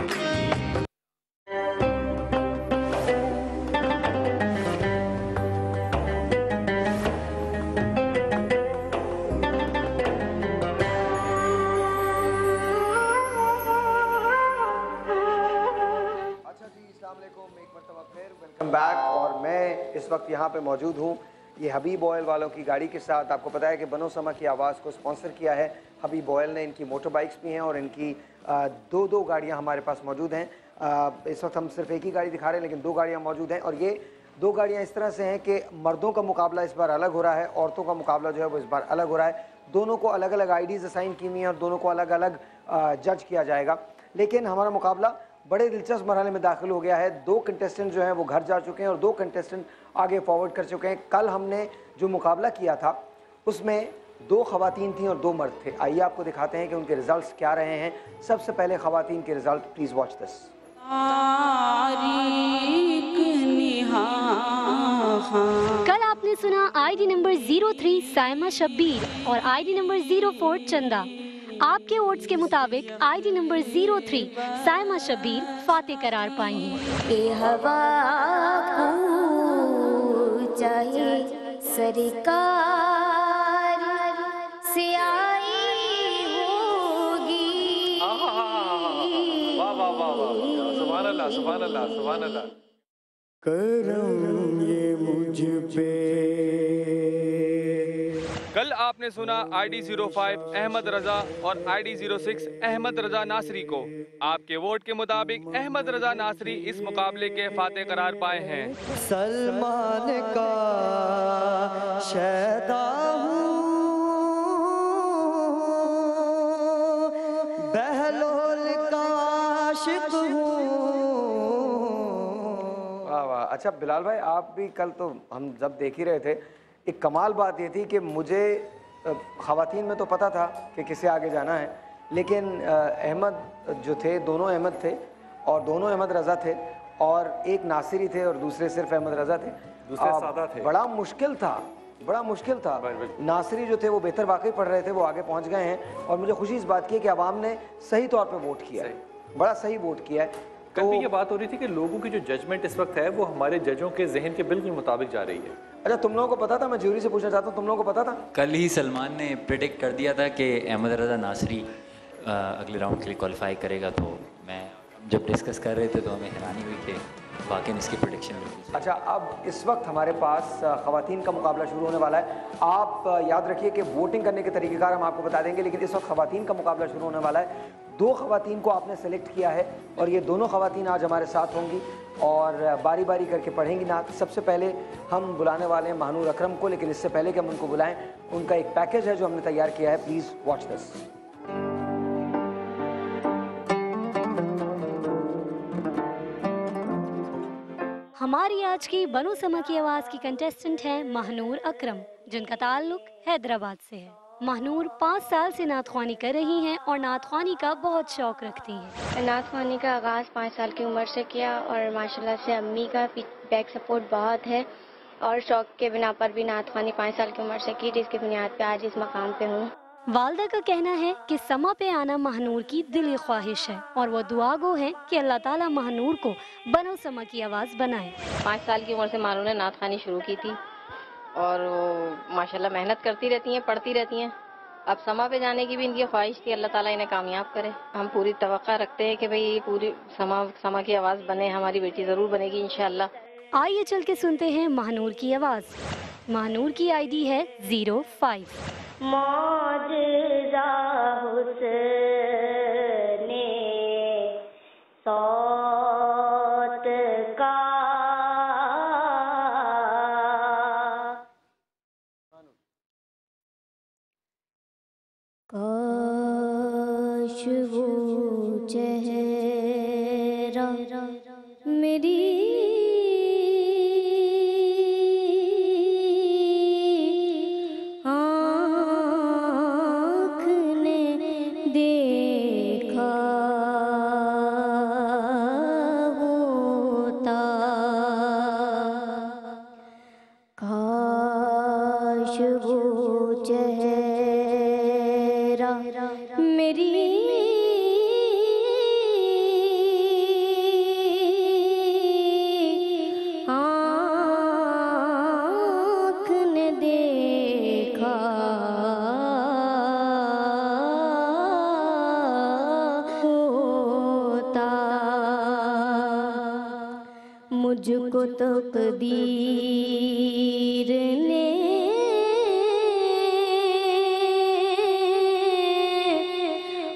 ویلکم بیک، اور میں اس وقت یہاں پہ موجود ہوں یہ حبیب آئل والوں کی گاڑی کے ساتھ۔ آپ کو پتہ ہے کہ بنو سما کی آواز کو سپانسر کیا ہے حبیب آئل نے، ان کی موٹر بائکس بھی ہیں اور ان کی دو گاڑیاں ہمارے پاس موجود ہیں۔ اس وقت ہم صرف ایک ہی گاڑی دکھا رہے ہیں لیکن دو گاڑیاں موجود ہیں، اور یہ دو گاڑیاں اس طرح سے ہیں کہ مردوں کا مقابلہ اس بار الگ ہو رہا ہے، عورتوں کا مقابلہ جو ہے وہ اس بار الگ ہو رہا ہے۔ دونوں کو الگ الگ آئی ڈیز اسائن کی ہوئی ہیں اور دونوں کو الگ الگ جج کیا جائے گا، لیکن ہمارا مقابلہ بڑے دلچسپ مرحلے میں داخل ہو گیا ہے۔ دو کنٹیسٹنٹ جو ہیں وہ گھر جا چکے ہیں اور دو کنٹیسٹنٹ آگے فارورڈ کر چکے ہیں۔ کل ہم نے جو مقابلہ کیا تھا اس میں دو خواتین تھیں اور دو مرد تھے۔ آئیے آپ کو دکھاتے ہیں کہ ان کے ریزلٹس کیا رہے ہیں۔ سب سے پہلے خواتین کے ریزلٹ، پلیز واچ دس۔ کل آپ نے سنا I D number 03 Saima Shabbir اور آئی ڈی نمبر 04 چندہ۔ آپ کے ووٹس کے مطابق I D number 03 Saima Shabbir فاتح قرار پائی ہیں۔ اے ہوا کو چاہے سرکار سے آئی ہوگی۔ واہ واہ واہ واہ، سبحان اللہ سبحان اللہ سبحان اللہ۔ کرم یہ مجھ پہ۔ کل آپ نے سنا آئی ڈی 05 احمد رضا اور آئی ڈی 06 احمد رضا ناصری کو۔ آپ کے ووٹ کے مطابق احمد رضا ناصری اس مقابلے کے فاتح قرار پائے ہیں۔ سلمان کا شیدا ہوں، بہلول کا عاشق ہوں۔ واہ واہ، اچھا بلال بھائی، آپ بھی کل تو ہم جب دیکھ ہی رہے تھے، ایک کمال بات یہ تھی کہ مجھے خواتین میں تو پتہ تھا کہ کسے آگے جانا ہے، لیکن احمد جو تھے، دونوں احمد تھے، اور دونوں احمد رضا تھے اور ایک ناصری تھے اور دوسرے صرف احمد رضا تھے. دوسرے سادہ تھے. بڑا مشکل تھا. ناصری جو تھے وہ بہتر واقعی پڑھ رہے تھے, وہ آگے پہنچ گئے ہیں اور مجھے خوشی اس بات کی ہے کہ عوام نے صحیح طور پہ ووٹ کیا ہے, بڑا صحیح ووٹ کیا ہے. کل بھی یہ بات ہو رہی تھی کہ لوگوں کی جو ججمنٹ اس وقت ہے وہ ہمارے ججوں کے ذہن کے بالکل مطابق جا رہی ہے. اچھا تم لوگوں کو پتا تھا, میں جیوری سے پوچھنا چاہتا ہوں, تم لوگوں کو پتا تھا؟ کل ہی سلمان نے پریڈکٹ کر دیا تھا کہ احمد رضا ناصری اگلے راؤنڈ کے لیے کوالیفائی کرے گا, تو میں جب ڈسکس کر رہے تھے تو ہمیں حیرانی ہوئی کہ واقعی اس کی پریڈکشن ہوئی. اچھا اب اس وقت ہمارے پاس خواتین کا مقابلہ شروع ہونے والا ہے. آپ یاد رکھیے کہ ووٹنگ کرنے کے طریقہ کار ہم آپ کو بتا دیں گے, لیکن اس وقت خواتین کا مقابلہ شروع ہونے والا ہے. 2 خواتین کو آپ نے سلیکٹ کیا ہے اور یہ دونوں خواتین آج ہمارے ساتھ ہوں گی اور باری باری کر کے پڑھیں گی نعت. سب سے پہلے ہم بلانے والے ہیں مہنور اکرم کو, لیکن اس سے پہلے کہ ہم ان کو بلائیں ان کا ایک پیکیج ہے جو ہم نے تیار کیا ہے. Please watch this. ہماری آج کی بنو سما کی آواز کی کنٹیسٹنٹ ہے مہنور اکرم, جن کا تعلق حیدرآباد سے ہے. مہنور 5 سال سے نعت خوانی کر رہی ہیں اور نعت خوانی کا بہت شوق رکھتی ہیں. نعت خوانی کا آغاز 5 سال کی عمر سے کیا اور ماشاءاللہ سے امی کا بیک سپورٹ بہت ہے اور شوق کے بنا پر بھی نعت خوانی 5 سال کی عمر سے کی, جس کی بنیاد پہ آج اس مقام پہ ہوں. والدہ کا کہنا ہے کہ سما پہ آنا مہنور کی دلی خواہش ہے اور وہ دعا گو ہے کہ اللہ تعالیٰ مہنور کو بنو سما کی آواز بنائے. 5 سال کی عمر سے مہنور نے نعت خوانی شروع کی تھی اور وہ ماشاءاللہ محنت کرتی رہتی ہیں, پڑھتی رہتی ہیں. اب سما پہ جانے کی بھی ان کی خواہش تھی, اللہ تعالیٰ انہیں کامیاب کرے. ہم پوری توقع رکھتے ہیں کہ بھئی پوری سما کی آواز بنے, ہماری بیٹی ضرور بنے گی انشاءاللہ. آئیے چل کے سنتے ہیں مہنور کی آواز. مہنور کی آئی ڈی ہے 05. معجزہ حسن صوت کا کاش وہ چہرہ میری مجھ کو تقدیر نے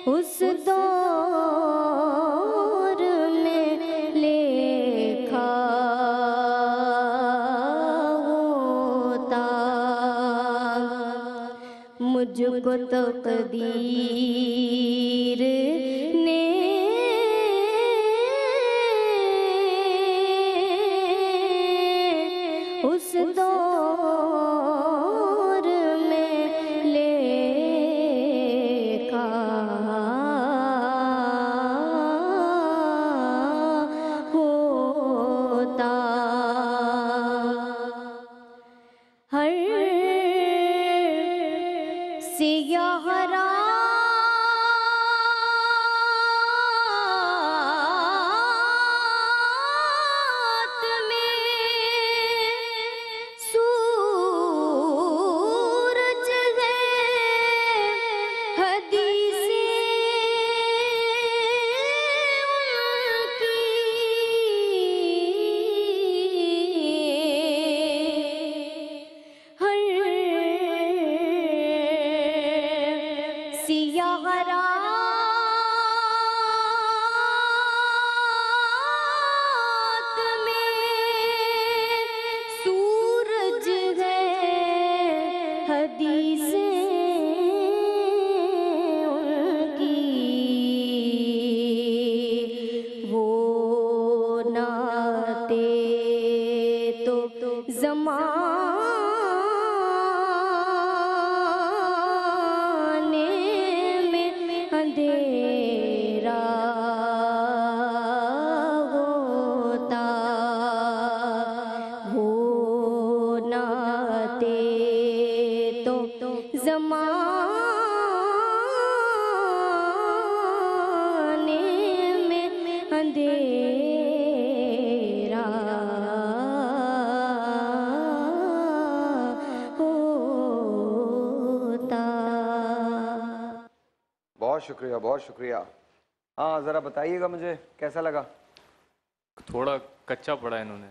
اس دور میں لکھا ہوتا, مجھ کو تقدیر نے اس دور میں لکھا ہوتا. ہر سیاہ رات میں سورج ہے زمانے میں बहुत शुक्रिया, बहुत शुक्रिया। हाँ ज़रा बताइएगा मुझे कैसा लगा? थोड़ा कच्चा पड़ा इन्होंने।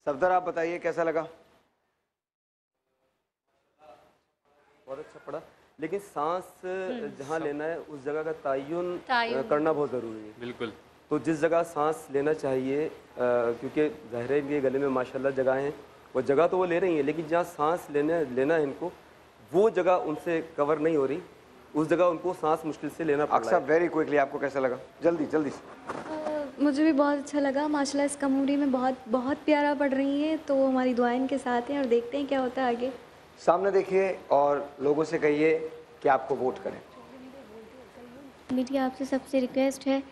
सफदर आप बताइए कैसा लगा? बहुत अच्छा पड़ा, लेकिन सांस जहाँ लेना है उस जगह का तयन करना बहुत ज़रूरी है। बिल्कुल। तो जिस जगह सांस लेना चाहिए, क्योंकि ज़ाहिर है इनके गले में माशाल्लाह जगह हैं, वो जगह तो वो ले रही हैं, लेकिन जहाँ सांस लेना है इनको, वो जगह उनसे कवर नहीं हो रही, उस जगह उनको सांस मुश्किल से लेना पड़ रहा है। अक्सर वेरी क्विकली आपको कैसा लगा? जल्दी जल्दी मुझे भी बहुत अच्छा लगा माशाल्लाह। इस कमूरी में बहुत प्यारा पढ़ रही हैं, तो हमारी दुआएं इनके साथ हैं और देखते हैं क्या होता है आगे। सामने देखिए और लोगों से कहिए कि आपको वोट करें। मेरी आपसे सबसे रिक्वेस्ट है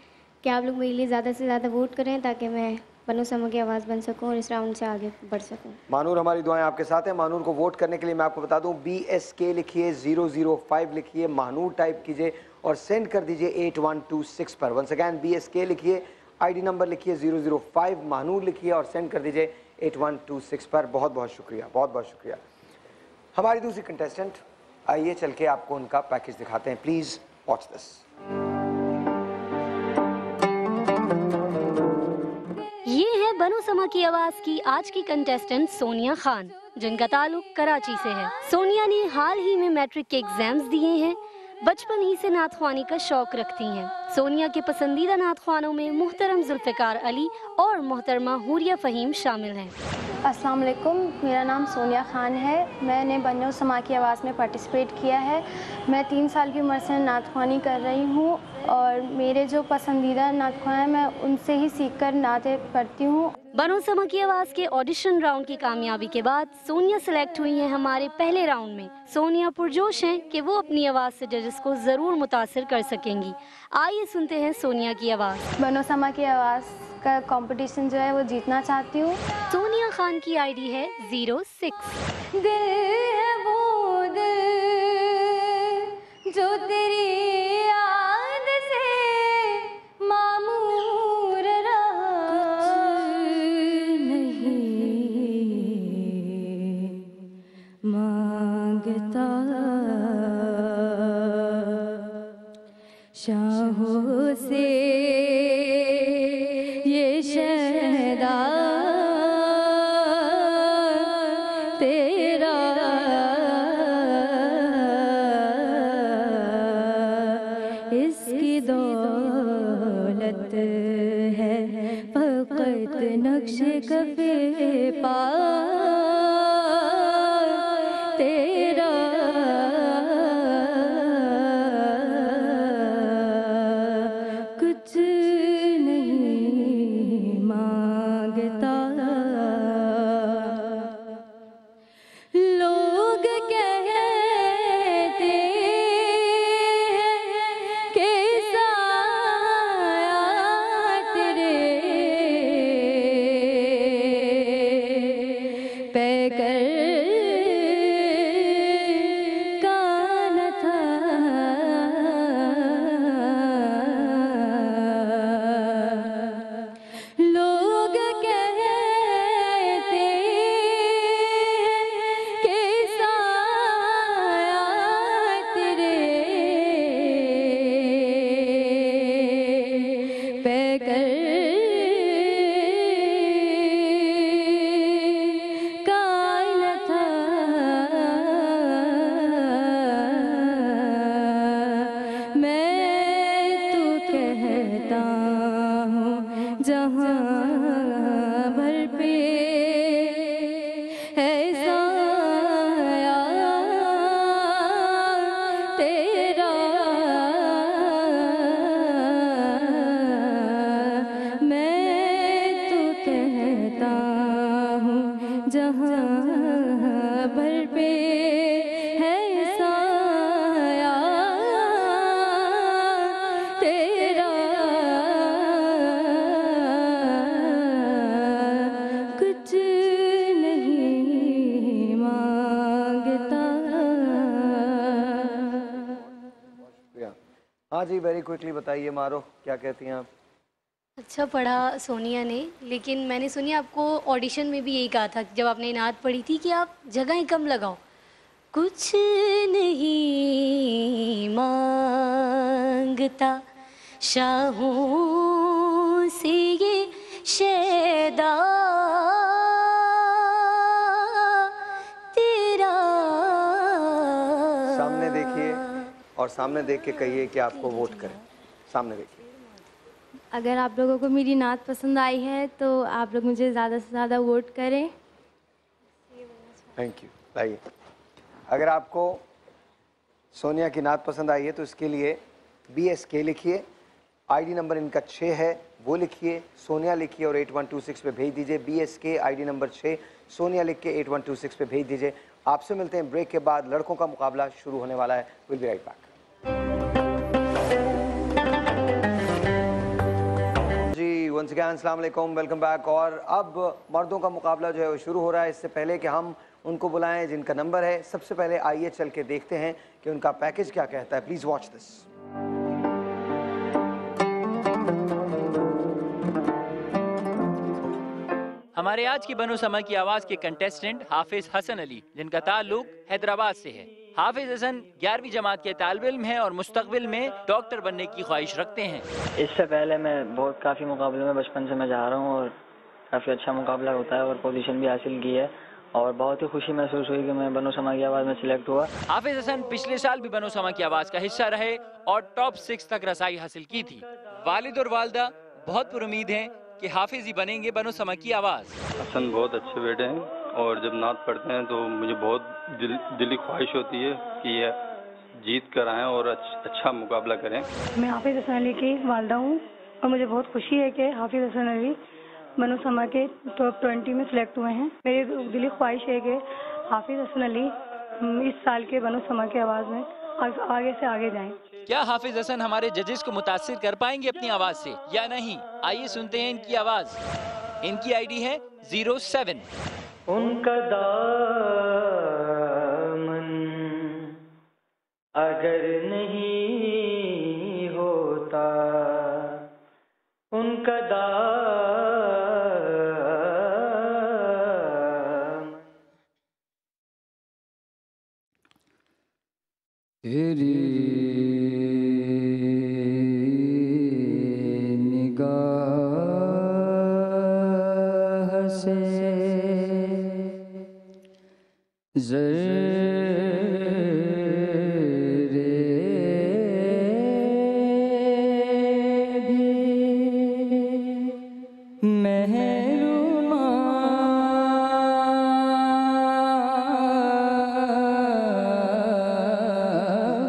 कि आप लोग मेरे लिए ज़्यादा से ज़्यादा वोट करें ताकि मैं बनो समा की आवाज़ बन सकूं और इस राउंड से आगे बढ़ सकूं। मानूर, हमारी दुआएं आपके साथ हैं। मानूर को वोट करने के लिए मैं आपको बता दूं, BSK लिखिए, 005 लिखिए, महानूर टाइप कीजिए और सेंड कर दीजिए 8126 पर। वंस अगैन BSK लिखिए, ID नंबर लिखिए 005, महानूर लिखिए और सेंड कर दीजिए 8126 पर। बहुत बहुत शुक्रिया, बहुत बहुत शुक्रिया। हमारी दूसरी कंटेस्टेंट, आइए चल के आपको उनका पैकेज दिखाते हैं। Please watch this. ये है बनो समा की आवाज़ की आज की कंटेस्टेंट सोनिया खान, जिनका ताल्लुक कराची से है। सोनिया ने हाल ही में मैट्रिक के एग्जाम्स दिए हैं। बचपन ही से नात ख्वानी का शौक रखती हैं। सोनिया के पसंदीदा नात ख्वानों में मुहतरम जुल्फ़िकार अली और मोहतरमा हुरिया फ़हीम शामिल हैं। अस्सलाम वालेकुम, मेरा नाम सोनिया खान है। मैंने बनो समा की आवाज़ में पार्टिसिपेट किया है। मैं 3 साल की उम्र से नात ख्वानी कर रही हूँ और मेरे जो पसंदीदा नात ख्वान हैं मैं उनसे ही सीख कर नातें पढ़ती हूँ। बनो समा की आवाज़ के ऑडिशन राउंड की कामयाबी के बाद सोनिया सेलेक्ट हुई हैं हमारे पहले राउंड में। सोनिया पुरजोश हैं कि वो अपनी आवाज़ से जजेस को ज़रूर मुतासिर कर सकेंगी। आइए सुनते हैं सोनिया की आवाज़। बनो समा की आवाज़ का कंपटीशन जो है वो जीतना चाहती हूँ। सोनिया खान की ID है 06। दिल है वो दिल जो तेरी याद से मामूर रहा, नहीं मांगता शाहों से ये शहदा तेरा इसकी दौलत है फकत नक्शे कफे पा तेरा कुछ नहीं मांगता। लोग कहते हैं कि साया तेरे पैकर का न था, लोग कहते कि साया तेरे पैकर का न था। मैं तो कहता हूँ जहाँ भर पे है साया तेरा, मैं तो कहता हूँ जहाँ भर पे है साया तेरा, कुछ नहीं मांगता। हाँ जी, वेरी क्विकली बताइए मारो, क्या कहती हैं आप? अच्छा पढ़ा सोनिया ने, लेकिन मैंने सुनी आपको ऑडिशन में भी यही कहा था जब आपने नात पढ़ी थी कि आप जगहें कम लगाओ। कुछ नहीं मांगता मांगता शाहों से ये शैदा तेरा। सामने देखिए और सामने देख के कहिए कि आपको वोट करें। सामने देखिए। अगर आप लोगों को मेरी नात पसंद आई है तो आप लोग मुझे ज़्यादा से ज़्यादा वोट करें। Thank you. लाइए, अगर आपको सोनिया की नात पसंद आई है तो इसके लिए BSK लिखिए, आईडी नंबर इनका 6 है वो लिखिए, सोनिया लिखिए और 8126 पे भेज दीजिए। BSK आईडी नंबर 6 सोनिया लिख के 8126 पे भेज दीजिए। आपसे मिलते हैं ब्रेक के बाद। लड़कों का मुकाबला शुरू होने वाला है। Will be right back. जी वंस अगेन अस्सलाम वालेकुम, वेलकम बैक। और अब मर्दों का मुकाबला जो है वो शुरू हो रहा है। इससे पहले कि हम उनको बुलाएं जिनका नंबर है, सबसे पहले आइए चल के देखते हैं कि उनका पैकेज क्या कहता है। Please watch this. हमारे आज की बनो समा की आवाज़ के कंटेस्टेंट हाफिज हसन अली, जिनका ताल्लुक हैदराबाद से है। हाफिज हसन 11वीं जमात के तालिब इल्म हैं और मुस्तकबिल में डॉक्टर बनने की ख्वाहिश रखते हैं। इससे पहले मैं काफ़ी मुकाबले में बचपन से मैं जा रहा हूँ और काफ़ी अच्छा मुकाबला होता है और पोजीशन भी हासिल की है और बहुत ही खुशी महसूस हुई कि मैं बनो समा की आवाज़ में सिलेक्ट हुआ। हाफिज हसन पिछले साल भी बनो समा की आवाज़ का हिस्सा रहे और टॉप 6 तक रसाई हासिल की थी। वालिद और वालदा बहुत पुरुमीद हैं कि हाफिज ही बनेंगे बनो समा की आवाज़। हसन बहुत अच्छे बेटे हैं और जब नात पढ़ते हैं तो मुझे बहुत दिली ख्वाहिश होती है कि ये जीत कर आएँ और अच्छा मुकाबला करें। मैं हाफिज हसन अली की वालदा हूँ और मुझे बहुत खुशी है कि हाफिज हसन अली बनो समा के टॉप 20 में सिलेक्ट हुए हैं। मेरी दिली ख्वाहिश है कि हाफिज हसन अली इस साल के बनो समा की आवाज़ में आगे से आगे जाएं। क्या हाफिज हसन हमारे जजेस को मुतासिर कर पाएंगे अपनी आवाज़ से या नहीं? आइए सुनते हैं इनकी आवाज़। इनकी आईडी है 07। उनका दामन अगर नहीं होता, उनका तेरी निगाह से ज़र्रे भी महरूमा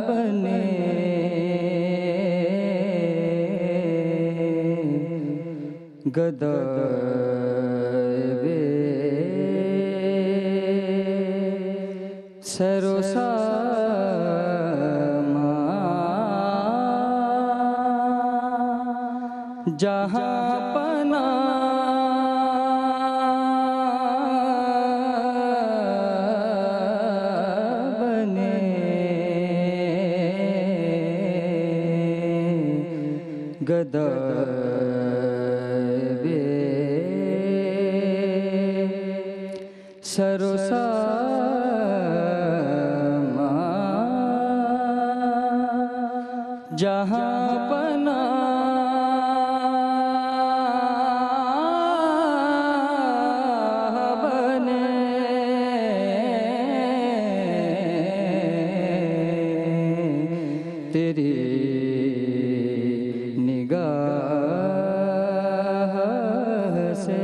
बने गदा सरो सामा जहाँ पना बने गदा सरो जहाँ पना बने तेरी निगाह से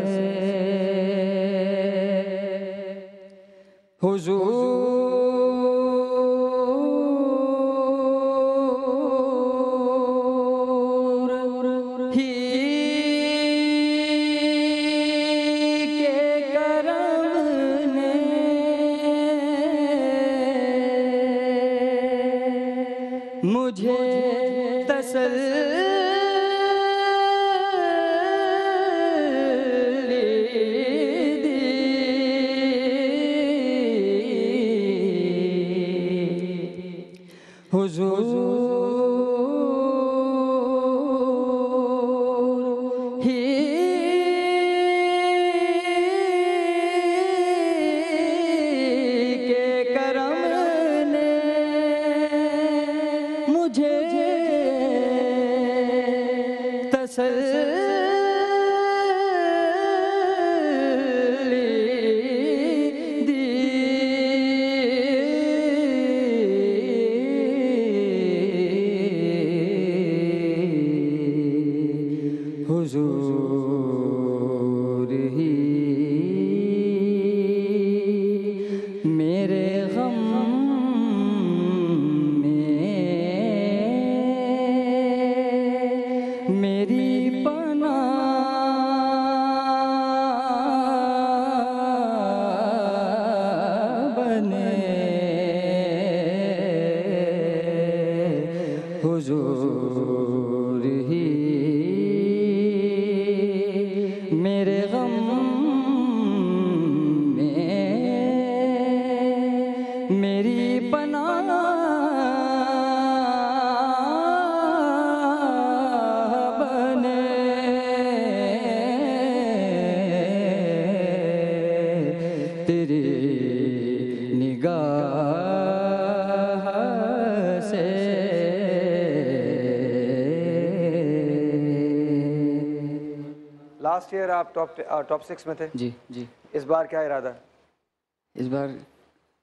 हुजूर मुझे तसल्ली दी हुजूर ही के करम ने मुझे हुजूर ही मेरे गम में मेरी पनाह बने। हुजूर ही मेरे गम में मेरी पनाह बने। तेरी निगाह से लास्ट ईयर आप टॉप 6 में थे जी जी। इस बार क्या इरादा? इस बार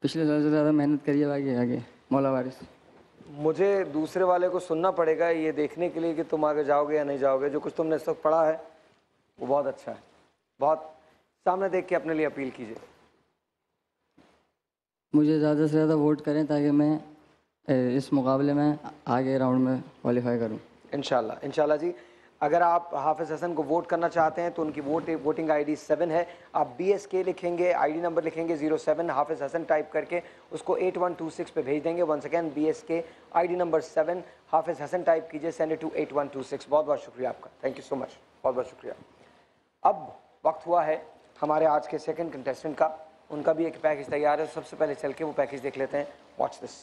पिछले साल से ज़्यादा मेहनत करिए आगे आगे मौला वारिस। मुझे दूसरे वाले को सुनना पड़ेगा ये देखने के लिए कि तुम आगे जाओगे या नहीं जाओगे। जो कुछ तुमने इस वक्त पढ़ा है वो बहुत अच्छा है। बहुत सामने देख के अपने लिए अपील कीजिए। मुझे ज़्यादा से ज़्यादा वोट करें ताकि मैं इस मुकाबले में आगे राउंड में क्वालिफाई करूं। इंशाल्लाह इंशाल्लाह जी। अगर आप हाफिज़ हसन को वोट करना चाहते हैं तो उनकी वोटिंग आईडी 7 है। आप BSK लिखेंगे, आईडी नंबर लिखेंगे 07, हाफिज़ हसन टाइप करके उसको 8126 पे भेज देंगे। Once again BSK ID number 7, Hafiz Hassan type कीजिए, सेंड इट टू 8126। बहुत बहुत शुक्रिया आपका, थैंक यू सो मच, बहुत बहुत शुक्रिया। अब वक्त हुआ है हमारे आज के सेकंड कंटेस्टेंट का। उनका भी एक पैकेज तैयार है। सबसे पहले चल के वो पैकेज देख लेते हैं। Watch this.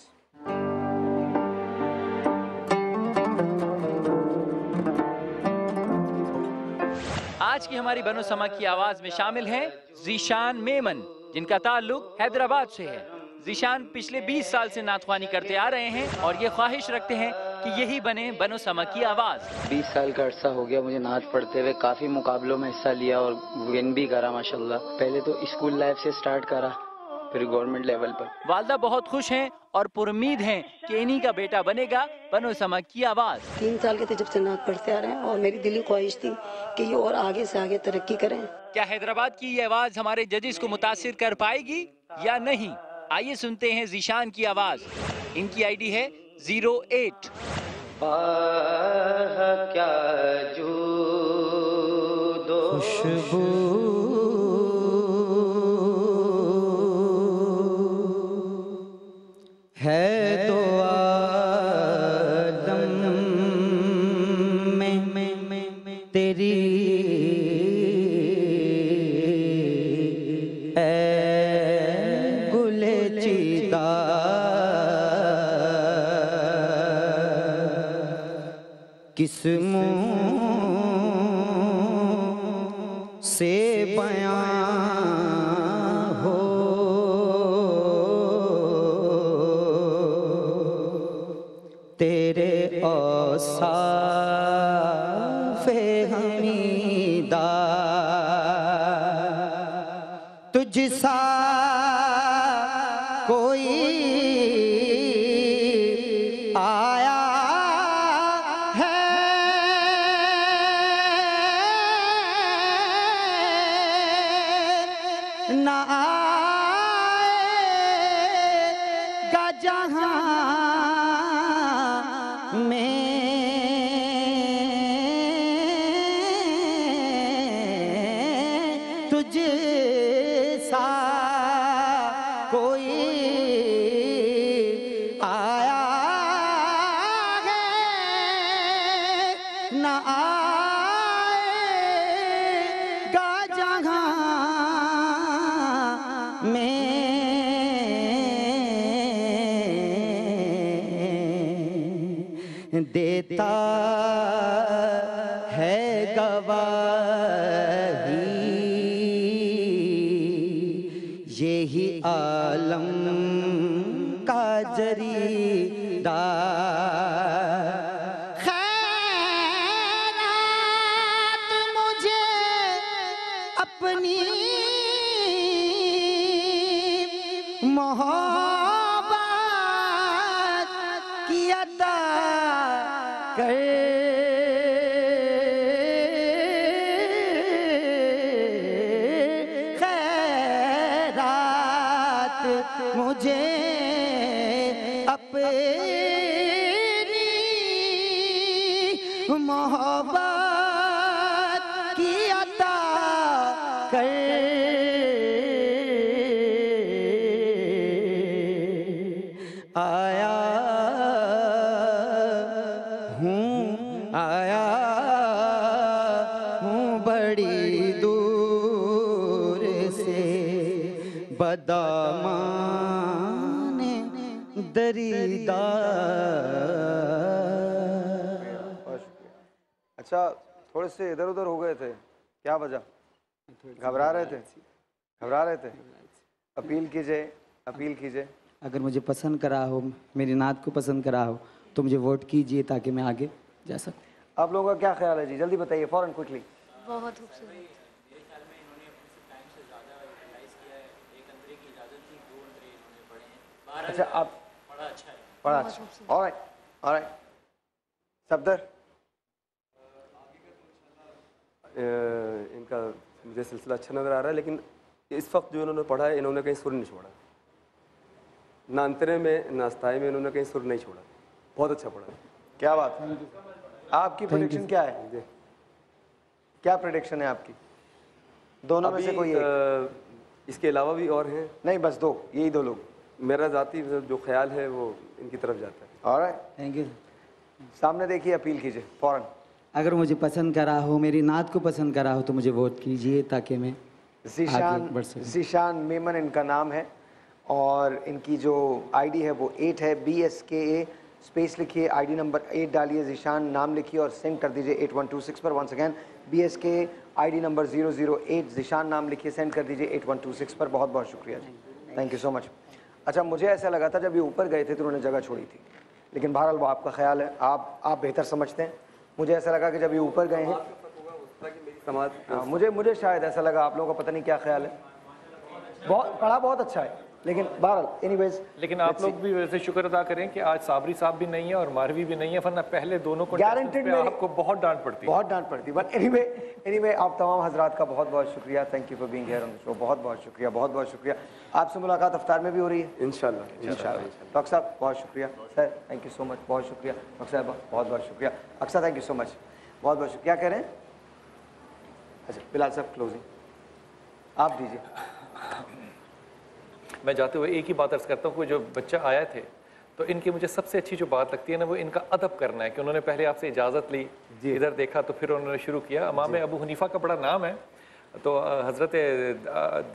आज की हमारी बनो समा की आवाज में शामिल हैं ज़ीशान मेमन, जिनका ताल्लुक हैदराबाद से है। ज़ीशान पिछले 20 साल से नातख्वानी करते आ रहे हैं और ये ख्वाहिश रखते हैं कि यही बने बनो समा की आवाज़। 20 साल का अरसा हो गया मुझे नात पढ़ते हुए। काफ़ी मुकाबलों में हिस्सा लिया और विन भी करा माशाल्लाह। पहले तो स्कूल लाइफ से स्टार्ट करा, फिर गवर्नमेंट लेवल पर। वालदा बहुत खुश हैं और पुरुम्मीद हैं कि इन्हीं का बेटा बनेगा बनो समा की आवाज़। 3 साल के थे जब से नात पढ़ते आ रहे हैं और मेरी दिली ख्वाहिश थी कि ये और आगे से आगे तरक्की करें। क्या हैदराबाद की ये आवाज़ हमारे जजेस को मुतासिर कर पाएगी या नहीं? आइए सुनते हैं ज़ीशान की आवाज़। इनकी आईडी है 08। क्या जूदो खुशबू है दो आलम में तेरी गुले चीता किस मुँह से बयां हो तेरे औसाफ़े हमीदा तुझ सा कोई आया है ना आएगा जहां में तुझ सा कोई आया है ना आएगा जहां में देता है गवाही यही आलम का जरीदा मोहब्बत की अता कर, आया हूँ बड़ी दूर से बदामान दरीदा। अच्छा, थोड़े से इधर उधर हो गए थे, क्या वजह? घबरा रहे थे? अपील कीजिए। अगर मुझे पसंद करा हो, मेरी नात को पसंद करा हो, तो मुझे वोट कीजिए ताकि मैं आगे जा सकूं। आप लोगों का क्या ख्याल है जी? जल्दी बताइए, फौरन, क्विकली। बहुत खूबसूरत। अच्छा, आप पढ़ा अच्छा। ऑलराइट। सफदर, इनका मुझे सिलसिला अच्छा नज़र आ रहा है, लेकिन इस वक्त जो इन्होंने पढ़ा है, इन्होंने कहीं सुर नहीं छोड़ा, ना अंतरे में ना अस्ताई में इन्होंने कहीं सुर नहीं छोड़ा। बहुत अच्छा पढ़ा। क्या बात है। आपकी प्रेडिक्शन क्या है? क्या प्रेडिक्शन है आपकी? दोनों में से कोई एक? इसके अलावा भी और हैं? नहीं, बस दो, यही दो लोग। मेरा ज़ाती जो ख्याल है वो इनकी तरफ जाता है। Alright, thank you. सामने देखिए, अपील कीजिए फौरन। अगर मुझे पसंद करा हो, मेरी नात को पसंद करा हो, तो मुझे वोट कीजिए ताकि मैं आगे बढ़ सकूं। ज़ीशान मेमन इनका नाम है और इनकी जो आईडी है वो 8 है। BSKA स्पेस लिखिए, आईडी नंबर 8 डालिए, ज़ीशान नाम लिखिए और सेंड कर दीजिए 8126 पर। Once again BSKA ID number 008, Zeeshan नाम लिखिए, सेंड कर दीजिए 8126 पर। बहुत बहुत शुक्रिया जी, थैंक यू सो मच। अच्छा, मुझे ऐसा लगा था जब ये ऊपर गए थे तो उन्होंने जगह छोड़ी थी, लेकिन बहरहाल वो आपका ख्याल है, आप बेहतर समझते हैं। मुझे ऐसा लगा कि जब ये ऊपर गए हैं, मुझे शायद ऐसा लगा, आप लोगों का पता नहीं क्या ख्याल है। पढ़ा बहुत अच्छा है, लेकिन बहरहाल एनीवेज। लेकिन आप लोग भी वैसे शुक्र अदा करें कि आज साबरी साहब भी नहीं है और मारवी भी नहीं है, वरना पहले दोनों को गारंटेड में आपको बहुत डांट पड़ती। बट एनीवे आप तमाम हजरात का बहुत बहुत शुक्रिया। Thank you for being here on the show. बहुत बहुत शुक्रिया। आपसे मुलाकात इफ्तार में भी हो रही है इंशाल्लाह। डॉक्टर साहब बहुत शुक्रिया। Sir thank you so much, बहुत शुक्रिया। डॉक्टर साहब बहुत बहुत शुक्रिया। अक्सर थैंक यू सो मच, बहुत बहुत शुक्रिया। क्या कह रहे हैं? अच्छा, बिलाल साहब क्लोजिंग आप दीजिए। मैं जाते हुए एक ही बात अर्ज़ करता हूँ कि जो बच्चा आया थे तो इनकी मुझे सबसे अच्छी जो बात लगती है ना, वो इनका अदब करना है कि उन्होंने पहले आपसे इजाज़त ली, इधर देखा तो फिर उन्होंने शुरू किया। इमाम अबू हनीफा का बड़ा नाम है, तो हज़रत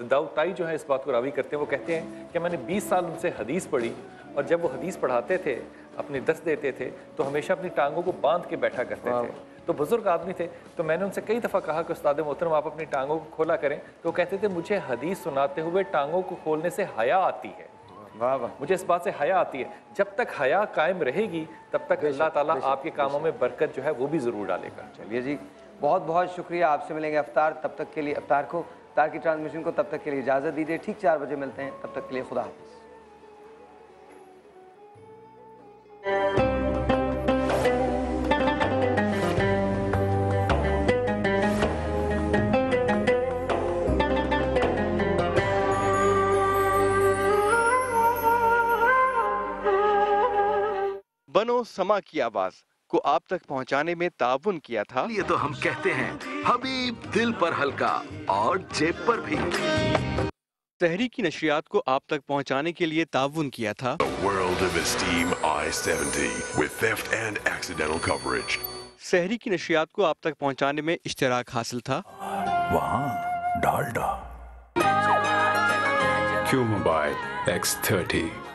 दाऊद ताई जो है इस बात को रावी करते हैं। वो कहते हैं कि मैंने 20 साल उनसे हदीस पढ़ी और जब वो हदीस पढ़ाते थे, अपनी दर्स देते थे, तो हमेशा अपनी टांगों को बांध के बैठा करते थे। तो बुजुर्ग आदमी थे, तो मैंने उनसे कई दफ़ा कहा कि उस्ताद मोहतरम आप अपनी टांगों को खोला करें, तो कहते थे मुझे हदीस सुनाते हुए टांगों को खोलने से हया आती है। वाह वाह, मुझे इस बात से हया आती है। जब तक हया कायम रहेगी तब तक अल्लाह ताला आपके कामों में बरकत जो है वो भी ज़रूर डालेगा। चलिए जी, बहुत बहुत शुक्रिया। आपसे मिलेंगे अफ्तार, तब तक के लिए अफ्तार की ट्रांसमिशन को तब तक के लिए इजाज़त दीजिए। ठीक 4 बजे मिलते हैं, तब तक के लिए खुदा हाफ़िज़। बनो समा की आवाज को आप तक पहुंचाने में ताउन किया था। ये तो हम कहते हैं हबीब दिल पर हल्का और जेब पर भी। सहरी की नशरियात को आप तक पहुंचाने के लिए ताउन किया था World of Esteem I-70 with theft and accidental coverage. सहरी की नशरियात को आप तक पहुंचाने में इश्तिराक हासिल था वहाँ डालडा Q Mobile X30